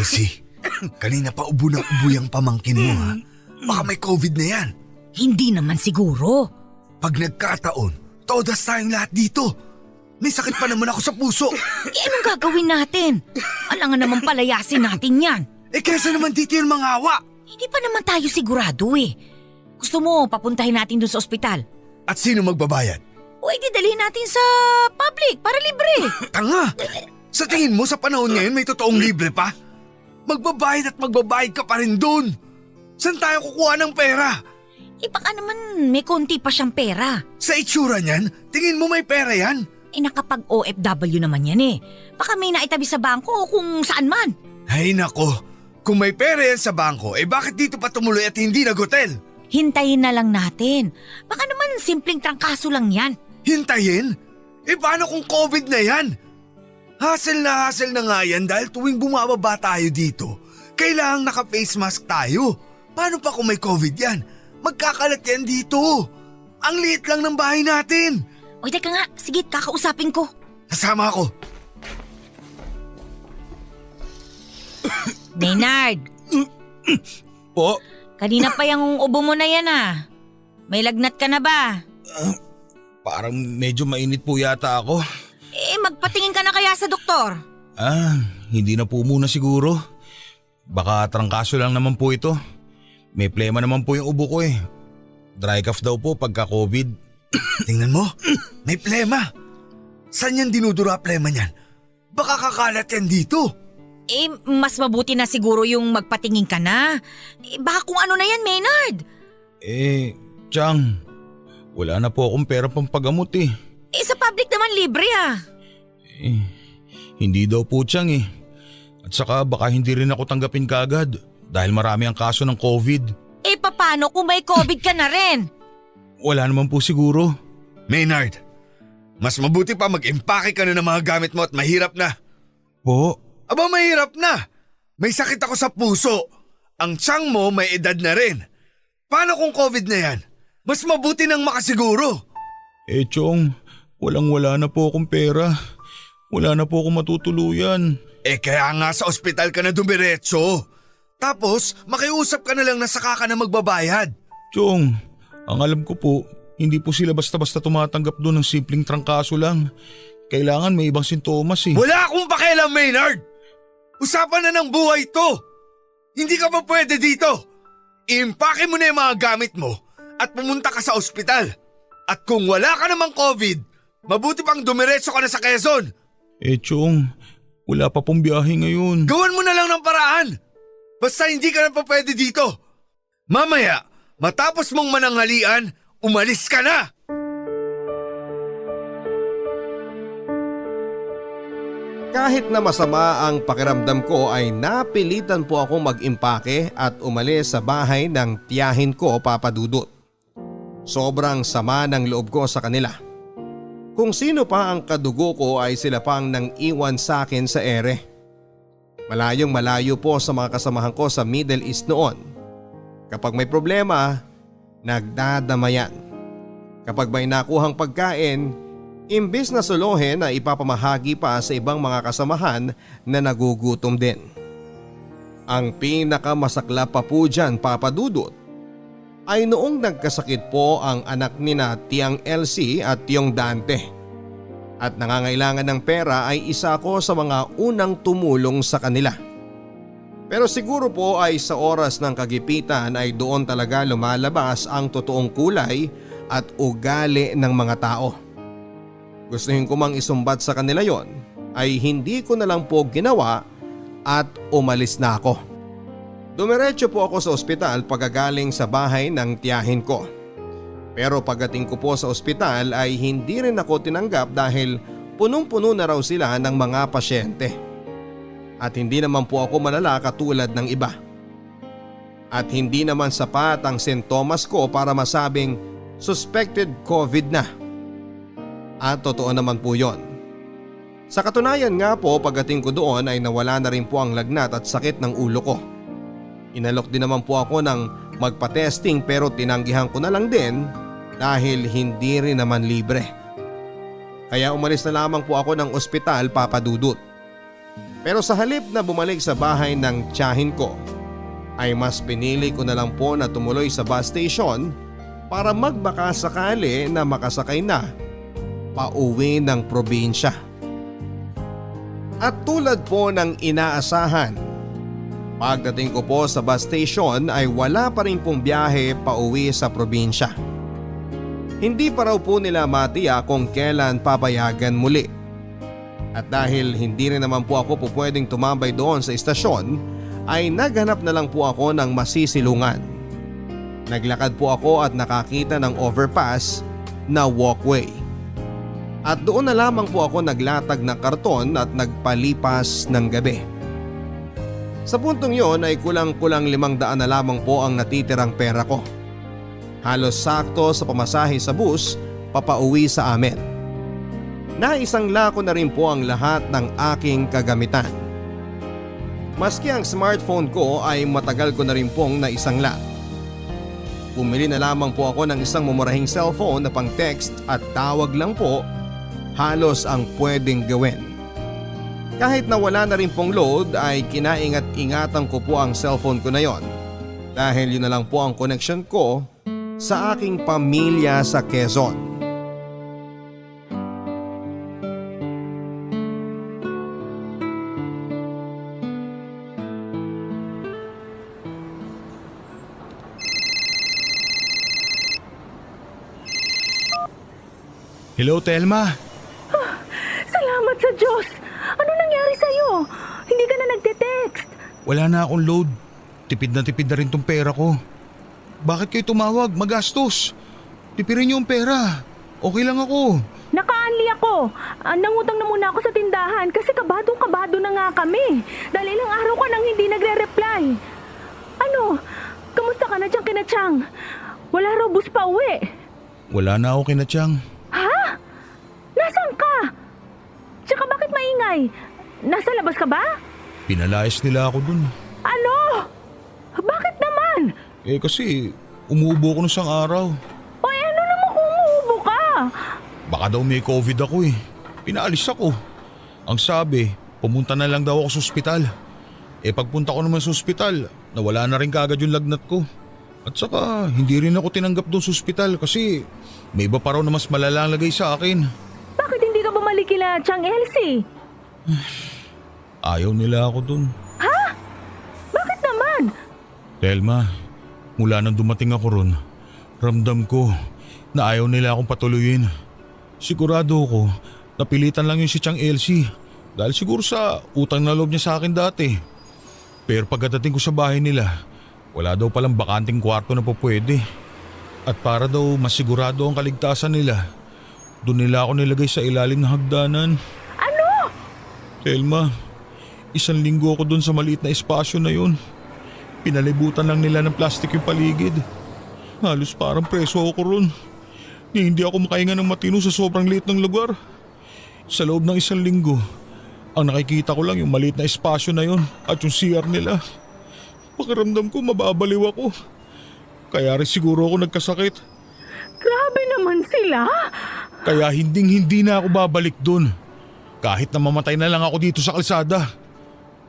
Elsie, kanina pa ubo ng ubo yung pamangkin mo ha. Baka may COVID na yan. Hindi naman siguro. Pag nagkataon, todas tayong lahat dito. May sakit pa naman ako sa puso. Anong gagawin natin? Alangan naman palayasin natin yan. Kesa naman dito yung mga awa. Hindi pa naman tayo sigurado Gusto mo papuntahin natin doon sa ospital? At sino magbabayad? O di dalhin natin sa public para libre. Tanga! Sa tingin mo sa panahon ngayon may totoong libre pa? Magbabayad at magbabayad ka pa rin doon. Saan tayo kukuha ng pera? Baka naman may konti pa siyang pera. Sa itsura niyan, tingin mo may pera yan? Nakapag-OFW naman yan eh. Baka may naitabi sa bangko o kung saan man. Ay nako, kung may pera yan sa bangko, bakit dito pa tumuloy at hindi nag-hotel? Hintayin na lang natin. Baka naman simpleng trangkaso lang yan. Hintayin? Paano kung COVID na yan? Hassle na nga yan dahil tuwing bumababa tayo dito, kailangang naka-face mask tayo. Paano pa kung may COVID yan? Magkakalat yan dito. Ang liit lang ng bahay natin. Oy, teka nga. Sige, kakausapin ko. Kasama ako. Maynard, Po, kanina pa yung ubo mo na yan ah. May lagnat ka na ba? parang medyo mainit po yata ako. Magpatingin ka na kaya sa doktor. Hindi na po muna siguro. Baka trangkaso lang naman po ito. May plema naman po yung ubo ko eh. Dry cough daw po pagka COVID. Tingnan mo, may plema. Saan yan dinudura plema niyan? Baka kakalat yan dito. Mas mabuti na siguro yung magpatingin ka na. Baka kung ano na yan, Maynard. Chang, wala na po akong pera pang pagamot eh. Sa public naman libre ah. Hindi daw po, Chang eh. At saka baka hindi rin ako tanggapin kaagad dahil marami ang kaso ng COVID. Paano kung may COVID ka na rin? Wala naman po siguro. Maynard, mas mabuti pa mag-impake ka na ng mga gamit mo at mahirap na. Po? Aba, mahirap na. May sakit ako sa puso. Ang tiyan mo may edad na rin. Paano kung COVID na yan? Mas mabuti nang makasiguro. Chong, walang-wala na po akong pera. Wala na po akong matutuluyan. Kaya nga sa ospital ka na dumiretso. Tapos, makiusap ka na lang na saka ka na magbabayad. Chong, ang alam ko po, hindi po sila basta-basta tumatanggap doon ng simpleng trangkaso lang. Kailangan may ibang sintomas eh. Wala akong pakialam, Maynard! Usapan na ng buhay to! Hindi ka pa pwede dito! Iimpake mo na yung mga gamit mo at pumunta ka sa ospital. At kung wala ka namang COVID, mabuti pang dumiretso ka na sa Quezon. Chong, wala pa pong biyahe ngayon. Gawan mo na lang ng paraan! Basta hindi ka na pa pwede dito. Mamaya, matapos mong mananghalian, umalis ka na! Kahit na masama ang pakiramdam ko ay napilitan po akong mag-impake at umalis sa bahay ng tiyahin ko, Papa Dudut. Sobrang sama ng loob ko sa kanila. Kung sino pa ang kadugo ko ay sila pang nang iwan sa akin sa ere. Malayong malayo po sa mga kasamahan ko sa Middle East noon. Kapag may problema, nagdadamayan. Kapag may nakuhang pagkain, imbis na solohin na ipapamahagi pa sa ibang mga kasamahan na nagugutom din. Ang pinakamasakla pa po dyan, Papa Dudut, ay noong nagkasakit po ang anak ni na Tiang Elsie at Tiong Dante. At nangangailangan ng pera ay isa ko sa mga unang tumulong sa kanila. Pero siguro po ay sa oras ng kagipitan ay doon talaga lumalabas ang totoong kulay at ugali ng mga tao. Gustuhin ko mang isumbat sa kanila yon ay hindi ko na lang po ginawa at umalis na ako. Dumiretso po ako sa ospital pagkagaling sa bahay ng tiyahin ko. Pero pagdating ko po sa ospital ay hindi rin ako tinanggap dahil punong-puno na raw sila ng mga pasyente. At hindi naman po ako malala katulad ng iba. At hindi naman sapat ang sintomas ko para masabing suspected COVID na. At totoo naman po yon. Sa katunayan nga po pagdating ko doon ay nawala na rin po ang lagnat at sakit ng ulo ko. Inalok din naman po ako ng magpa-testing pero tinanggihan ko na lang din dahil hindi rin naman libre. Kaya umalis na lamang po ako ng ospital, Papa Dudut. Pero sa halip na bumalik sa bahay ng tiyahin ko, ay mas pinili ko na lang po na tumuloy sa bus station para magbaka sakali na makasakay na pauwi ng probinsya. At tulad po ng inaasahan, pagdating ko po sa bus station ay wala pa rin pong biyahe pauwi sa probinsya. Hindi pa raw po nila matiyak kung kailan papayagan muli. At dahil hindi rin naman po ako pwedeng tumambay doon sa istasyon, ay naghanap na lang po ako ng masisilungan. Naglakad po ako at nakakita ng overpass na walkway. At doon na lamang po ako naglatag ng karton at nagpalipas ng gabi. Sa puntong yon ay kulang-kulang 500 na lamang po ang natitirang pera ko. Halos sakto sa pamasahe sa bus papauwi sa amin. Naisangla ko na rin po ang lahat ng aking kagamitan. Maski ang smartphone ko ay matagal ko na rin pong naisangla. Bumili na lamang po ako ng isang mumurahing cellphone na pang text at tawag lang po, halos ang pwedeng gawin. Kahit na wala na rin pong load ay kinaingat-ingatan ko po ang cellphone ko na yon dahil yun na lang po ang connection ko sa aking pamilya sa Quezon. Hello, Telma. Salamat sa Diyos! Ano nangyari sa'yo? Hindi ka na nagte-text. Wala na akong load. Tipid na rin tong pera ko. Bakit kayo tumawag? Magastos. Tipirin niyo yung pera. Okay lang ako. Naka-unli ako. Nangutang na muna ako sa tindahan kasi kabadong-kabado na nga kami. Dahil ilang araw ka nang hindi nagre-reply. Ano? Kamusta ka na dyan kina Chang? Wala raw bus pa uwi. Wala na ako kina Chang. Ha? Nasaan ka? Tsaka bakit maingay? Nasa labas ka ba? Pinalayas nila ako dun. Ano? Bakit naman? Kasi umuubo ko nung isang araw. Oy, ano naman kung umuubo ka? Baka daw may COVID ako eh. Pinaalis ako. Ang sabi, pumunta na lang daw ako sa ospital. Pagpunta ko naman sa ospital, nawala na rin kaagad yung lagnat ko. At saka hindi rin ako tinanggap doon sa ospital kasi may iba pa raw na mas malala ang lagay sa akin. Bakit hindi ka bumalik kila Chang Elsie? Ayaw nila ako doon. Ha? Bakit naman? Telma, mula nang dumating ako ron, ramdam ko na ayaw nila akong patuluyin. Sigurado ko, napilitan lang yun si Chang Elsie dahil siguro sa utang na loob niya sa akin dati. Pero pagdating ko sa bahay nila, wala daw palang bakanting kwarto na po pwede. At para daw masigurado ang kaligtasan nila, doon nila ako nilagay sa ilalim ng hagdanan. Ano? Telma, 1 linggo ako doon sa maliit na espasyo na yun. Pinalibutan lang nila ng plastic yung paligid. Halos parang preso ako ron. Hindi ako makahinga ng matino sa sobrang liit ng lugar. Sa loob ng 1 linggo, ang nakikita ko lang yung maliit na espasyo na yun at yung CR nila. Pakiramdam ko mababaliw ako. Kaya rin siguro ako nagkasakit. Grabe naman sila. Kaya hindi na ako babalik doon. Kahit na mamatay na lang ako dito sa kalsada.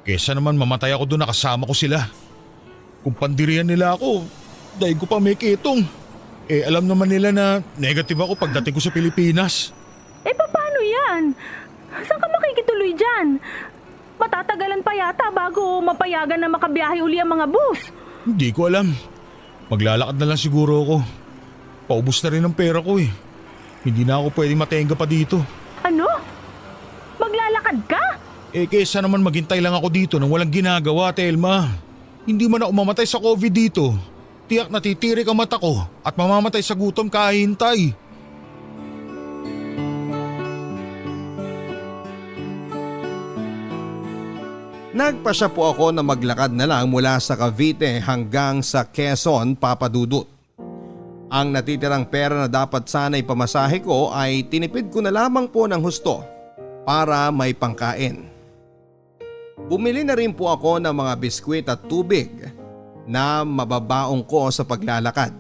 Kesa naman mamatay ako doon na kasama ko sila. Kung pandirian nila ako, dahil ko pa may kitong. Alam naman nila na negative ako pagdating ko sa Pilipinas. Paano yan? Saan ka makikituloy dyan? Matatagalan pa yata bago mapayagan na makabiyahe uli ang mga bus. Hindi ko alam. Maglalakad na lang siguro ako. Paubos na rin ang pera ko eh. Hindi na ako pwedeng matenga pa dito. Ano? Maglalakad ka? Kesa naman maghintay lang ako dito nang walang ginagawa, Telma. Hindi man ako mamatay sa COVID dito. Tiyak natitirik ang mata ko at mamamatay sa gutom kahintay. Nagpasya po ako na maglakad na lang mula sa Cavite hanggang sa Quezon, Papadudut. Ang natitirang pera na dapat sana'y pamasahe ko ay tinipid ko na lamang po ng husto para may pangkain. Bumili na rin po ako ng mga biskwit at tubig na mababaong ko sa paglalakad.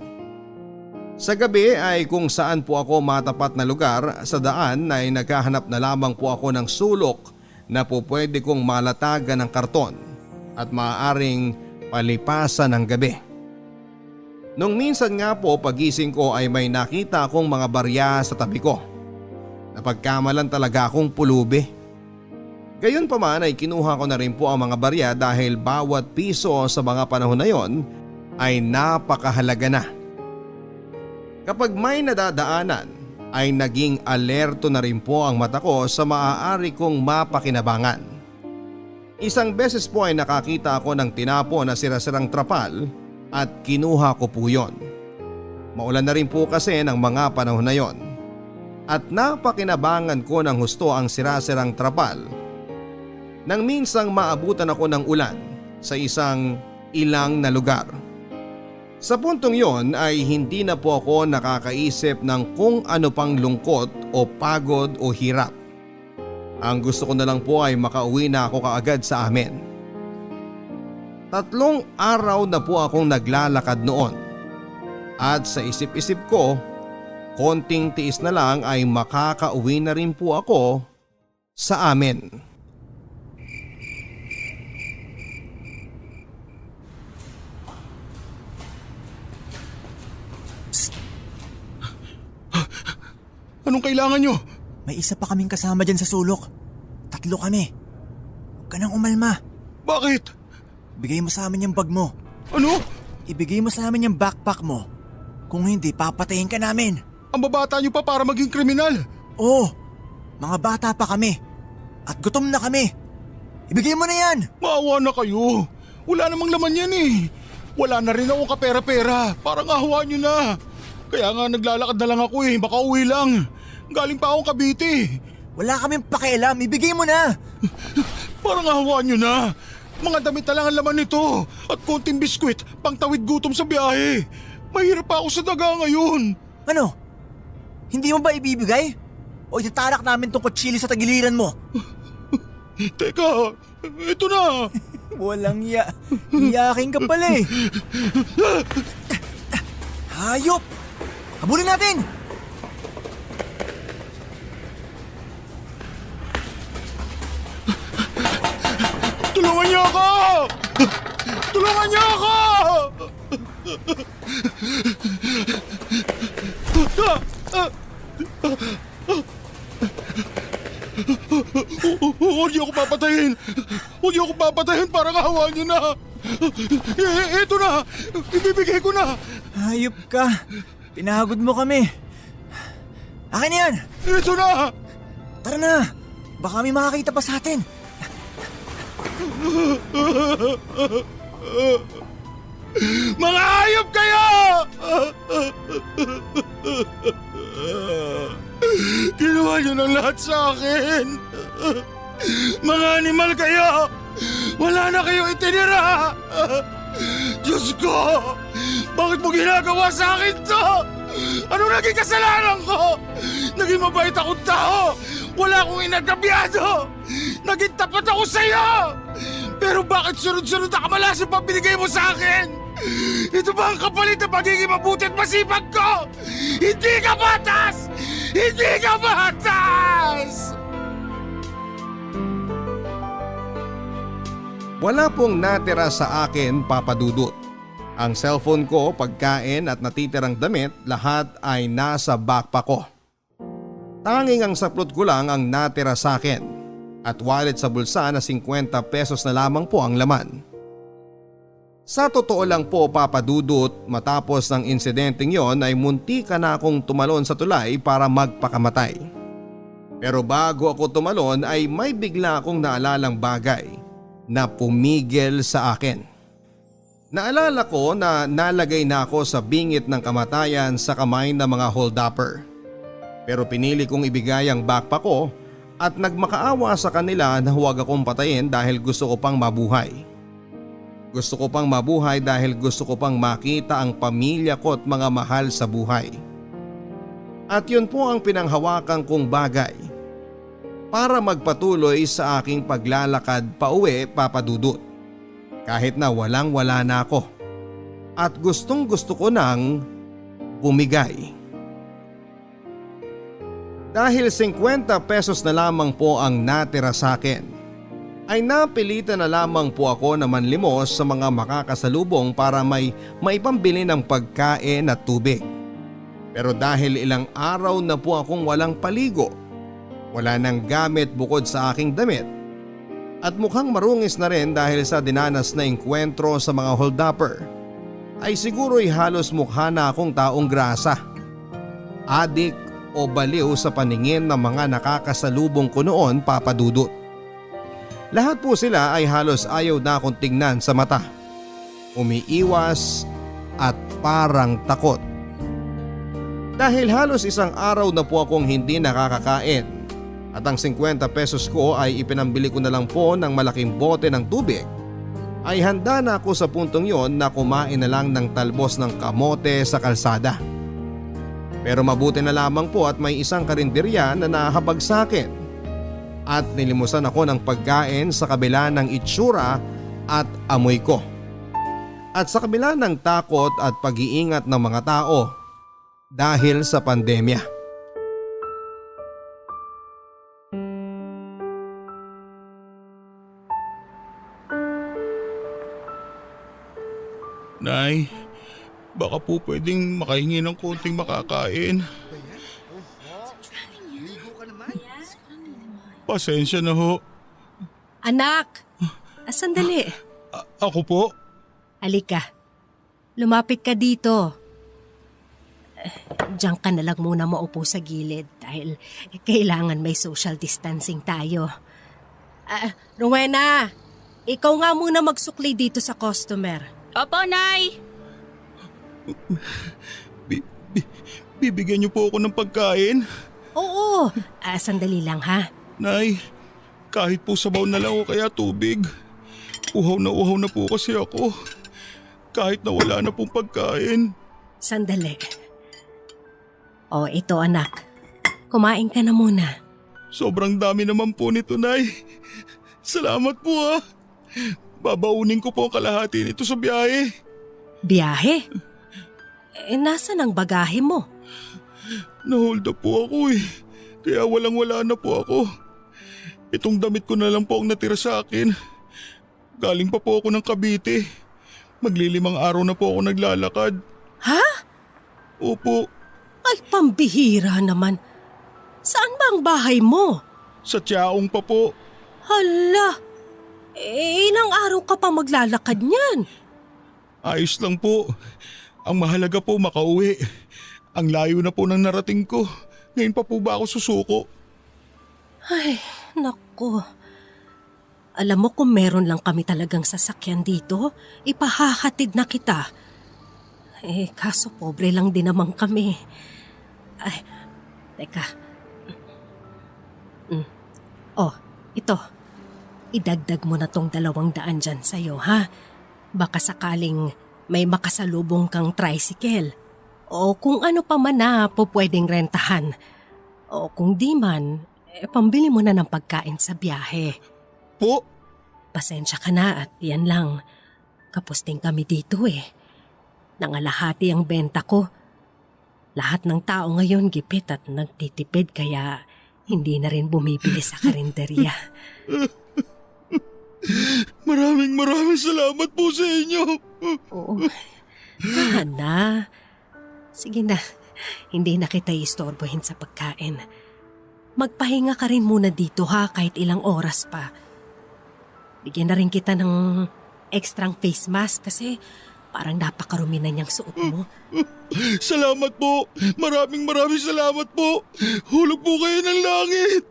Sa gabi ay kung saan po ako matapat na lugar sa daan ay naghahanap na lamang po ako ng sulok na po pwede kong malatagan ng karton at maaaring palipasan ng gabi. Nung minsan nga po pagising ko ay may nakita akong mga barya sa tabi ko. Napagkamalan talaga akong pulubi. Gayon pa man ay kinuha ko na rin po ang mga barya dahil bawat piso sa mga panahon na yon ay napakahalaga na. Kapag may nadadaanan ay naging alerto na rin po ang mata ko sa maaari kong mapakinabangan. Isang beses po ay nakakita ako ng tinapo na sirasirang trapal at kinuha ko po yon. Maulan na rin po kasi ng mga panahon na yon. at napakinabangan ko ng husto ang sirasirang trapal nang minsang maabutan ako ng ulan sa isang ilang na lugar. Sa puntong yon ay hindi na po ako nakakaisip ng kung ano pang lungkot o pagod o hirap. Ang gusto ko na lang po ay makauwi na ako kaagad sa amin. 3 araw na po akong naglalakad noon at sa isip-isip ko, konting tiis na lang ay makakauwi na rin po ako sa amin. Anong kailangan nyo? May isa pa kaming kasama dyan sa sulok. 3 kami. Huwag ka nang umalma. Bakit? Bigay mo sa amin yung bag mo. Ano? Ibigay mo sa amin yung backpack mo. Kung hindi, papatayin ka namin. Ang babata nyo pa para maging kriminal. Oo, mga bata pa kami. At gutom na kami. Ibigay mo na yan. Maawa na kayo. Wala namang laman yan eh. Wala na rin akong kapera-pera. Parang ahawa nyo na. Kaya nga naglalakad na lang ako eh. Baka uwi lang. Galing pa akong Cavite. Wala kaming pakialam. Ibigay mo na. Parang ahawa nyo na. Mga damit na lang ang laman nito. At konting biskwit pang tawid gutom sa biyahe. Mahirap pa ako sa daga ngayon. Ano? Hindi mo ba ibibigay? O itatarak namin tong kutsilyo sa tagiliran mo? Teka, ito na. Walang iyakin ka pala eh. Hayop! Habulin natin! Tulungan niyo ako! Tulungan niyo ako! Huwag niyo ako papatayin! Huwag niyo ako papatayin! Parang ahawa niyo na! Ito na! Ibibigay ko na! Hayop ka! Pinagod mo kami! Akin yan! Ito na! Tara na! Baka may makakita pa sa atin! Mga hayop kayo! Ginawa niyo ng lahat sa akin! Mga animal kayo! Wala na kayo itinira! Diyos ko! Bakit mo ginagawa sa akin to? Ano naging kasalanan ko? Naging mabait akong tao! Wala akong inagabiyado! Naging tapat ako sa'yo! Pero bakit sunod-sunod na kamalas ang binigay mo sa akin? Ito ba ang kapalit na pagiging mabuti at masipag ko? Hindi ka batas! Hindi ka batas! Wala pong natira sa akin, Papa Dudut. Ang cellphone ko, pagkain at natitirang damit, lahat ay nasa backpack ko. Tanging ang saplot ko lang ang natira sa akin at wallet sa bulsa na 50 pesos na lamang po ang laman. Sa totoo lang po, Papa Dudut, matapos ng insidenteng yon ay munti ka na akong tumalon sa tulay para magpakamatay. Pero bago ako tumalon ay may bigla akong naalalang bagay na pumigil sa akin. Naalala ko na nalagay na ako sa bingit ng kamatayan sa kamay ng mga hold-upper. Pero pinili kong ibigay ang backpack ko at nagmakaawa sa kanila na huwag akong patayin dahil gusto ko pang mabuhay. Gusto ko pang mabuhay dahil gusto ko pang makita ang pamilya ko at mga mahal sa buhay. At yun po ang pinanghawakan kong bagay para magpatuloy sa aking paglalakad pauwi, Papa Dudut. Kahit na walang-wala na ako at gustong-gusto ko nang bumigay. Dahil 50 pesos na lamang po ang natira sa akin, ay napilitan na lamang po ako na manlimos sa mga makakasalubong para may maipambili ng pagkain at tubig. Pero dahil ilang araw na po akong walang paligo, wala nang gamit bukod sa aking damit, at mukhang marungis na rin dahil sa dinanas na engkwentro sa mga hold-upper, ay siguro'y halos mukha na akong taong grasa, adik o baliw sa paningin ng mga nakakasalubong ko noon, Papa Dudut. Lahat po sila ay halos ayaw na akong tingnan sa mata, umiiwas at parang takot. Dahil halos isang araw na po akong hindi nakakakain at ang 50 pesos ko ay ipinambili ko na lang po ng malaking bote ng tubig, ay handa na ako sa puntong yon na kumain na lang ng talbos ng kamote sa kalsada. Pero mabuti na lamang po at may isang karinderya na nahabag sa akin at nilimusan ako ng pagkain sa kabila ng itsura at amoy ko. At sa kabila ng takot at pag-iingat ng mga tao dahil sa pandemya. Nay, baka po pwedeng makahingi ng konting makakain. Pasensya na ho. Anak! Sandali. Ako po? Halika. Lumapit ka dito. Diyan ka na lang muna maupo sa gilid dahil kailangan may social distancing tayo. Rowena, ikaw nga muna magsukli dito sa customer. Opo, Nay! Bibigyan niyo po ako ng pagkain? Oo, sandali lang ha. Nay, kahit po sabaw na lang o kaya tubig. Uhaw na po kasi ako. Kahit na wala na pong pagkain. Sandali. Ito anak. Kumain ka na muna. Sobrang dami naman po nito, Nay. Salamat po ha. Babaunin ko po ang kalahati nito sa biyahe. Biyahe? Nasaan ang bagahe mo? Nahold up po ako eh. Kaya walang-wala na po ako. Itong damit ko na lang po ang natira sa akin. Galing pa po ako ng Cavite. Maglilimang araw na po ako naglalakad. Ha? Opo. Ay, pambihira naman. Saan ba ang bahay mo? Sa Tiaong pa po. Hala! Ilang araw ka pa maglalakad niyan? Ayos lang po. Ang mahalaga po makauwi. Ang layo na po ng narating ko. Ngayon pa po ba ako susuko? Ay, naku. Alam mo kung meron lang kami talagang sasakyan dito, ipahahatid na kita. Kaso pobre lang din naman kami. Ay, teka. Ito. Idagdag mo na tong 200 dyan sa'yo, ha? Baka sakaling may makasalubong kang tricycle. O kung ano pa man na pwedeng rentahan. O kung di man, pambili mo na ng pagkain sa biyahe. Po? Pasensya ka na at yan lang. Kapusting kami dito eh. Nangalahati ang benta ko. Lahat ng tao ngayon gipit at nagtitipid kaya hindi na rin bumibili sa karinderya. Maraming salamat po sa inyo. Oo. Na. Sige na. Hindi na kita istorbohin sa pagkain. Magpahinga ka rin muna dito ha kahit ilang oras pa. Bigyan na rin kita ng extrang face mask kasi parang napakarumi na niyang suot mo. Salamat po. Maraming salamat po. Hulog po kayo ng langit.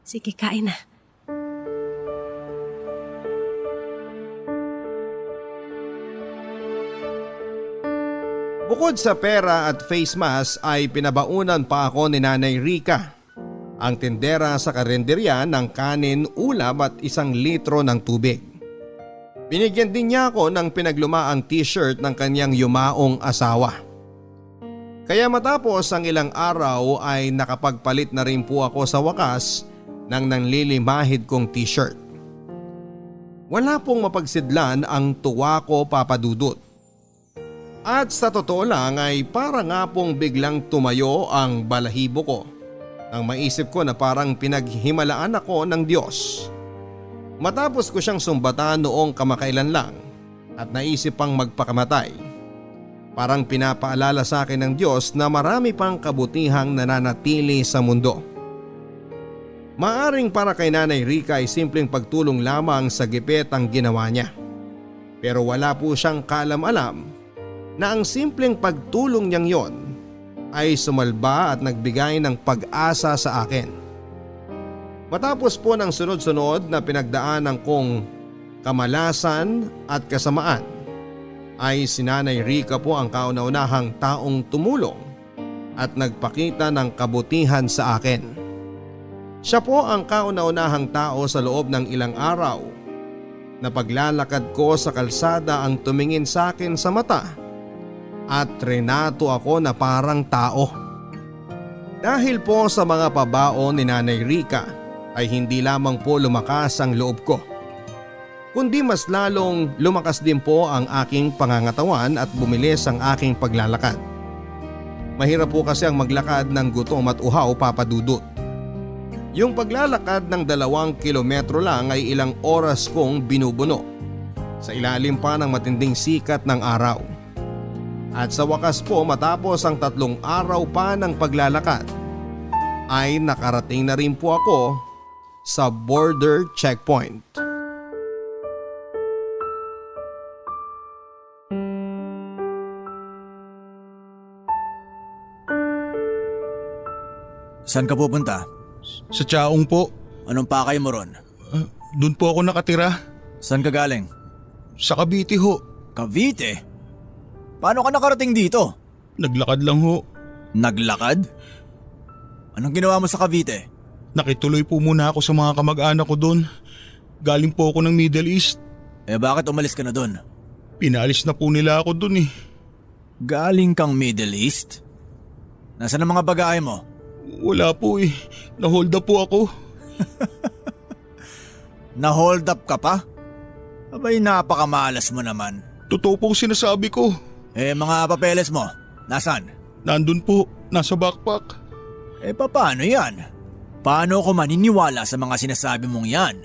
Sige, kain na. Bukod sa pera at face mask ay pinabaunan pa ako ni Nanay Rica, ang tindera sa karinderya, ng kanin, ulam at 1 litro ng tubig. Binigyan din niya ako ng pinaglumaang t-shirt ng kanyang yumaong asawa. Kaya matapos ang ilang araw ay nakapagpalit na rin po ako sa wakas ng nanlilimahid kong t-shirt. Wala pong mapagsidlan ang tuwa ko, Papa Dudut. At sa totoo lang ay para nga pong biglang tumayo ang balahibo ko nang maisip ko na parang pinaghimalaan ako ng Diyos. Matapos ko siyang sumbatan noong kamakailan lang at naisip pang magpakamatay, parang pinapaalala sa akin ng Diyos na marami pang kabutihang nananatili sa mundo. Maaring para kay Nanay Rica ay simpleng pagtulong lamang sa gipit ang ginawa niya. Pero wala po siyang kaalam-alam na ang simpleng pagtulong niyang yon ay sumalba at nagbigay ng pag-asa sa akin. Matapos po ng sunod-sunod na pinagdaanan kong kamalasan at kasamaan, ay si Nanay Rica po ang kauna-unahang taong tumulong at nagpakita ng kabutihan sa akin. Siya po ang kauna-unahang tao sa loob ng ilang araw na paglalakad ko sa kalsada ang tumingin sa akin sa mata at renato ako na parang tao. Dahil po sa mga pabaon ni Nanay Rica ay hindi lamang po lumakas ang loob ko, kundi mas lalong lumakas din po ang aking pangangatawan at bumilis ang aking paglalakad. Mahirap po kasi ang maglakad ng gutom at uhaw, Papa Dudut. Yung paglalakad ng 2 kilometro lang ay ilang oras kong binubuno sa ilalim pa ng matinding sikat ng araw. At sa wakas po, matapos ang 3 araw pa ng paglalakad ay nakarating na rin po ako sa border checkpoint. Saan ka pupunta? Sa Chaong po. Anong pakay mo ron? Doon po ako nakatira. Saan ka galing? Sa Cavite ho. Cavite? Paano ka nakarating dito? Naglakad lang ho. Naglakad? Anong ginawa mo sa Cavite? Nakituloy po muna ako sa mga kamag-anak ko doon. Galing po ako ng Middle East. Eh bakit umalis ka na doon? Pinalis na po nila ako doon eh. Galing kang Middle East? Nasaan ang mga bagahe mo? Wala po eh. Na-hold up po ako. Na-hold up ka pa? Abay napakamalas mo naman. Totoo pong sinasabi ko. Eh mga papeles mo, nasan? Nandun po, nasa backpack. Eh paano yan? Paano ko maniniwala sa mga sinasabi mong yan?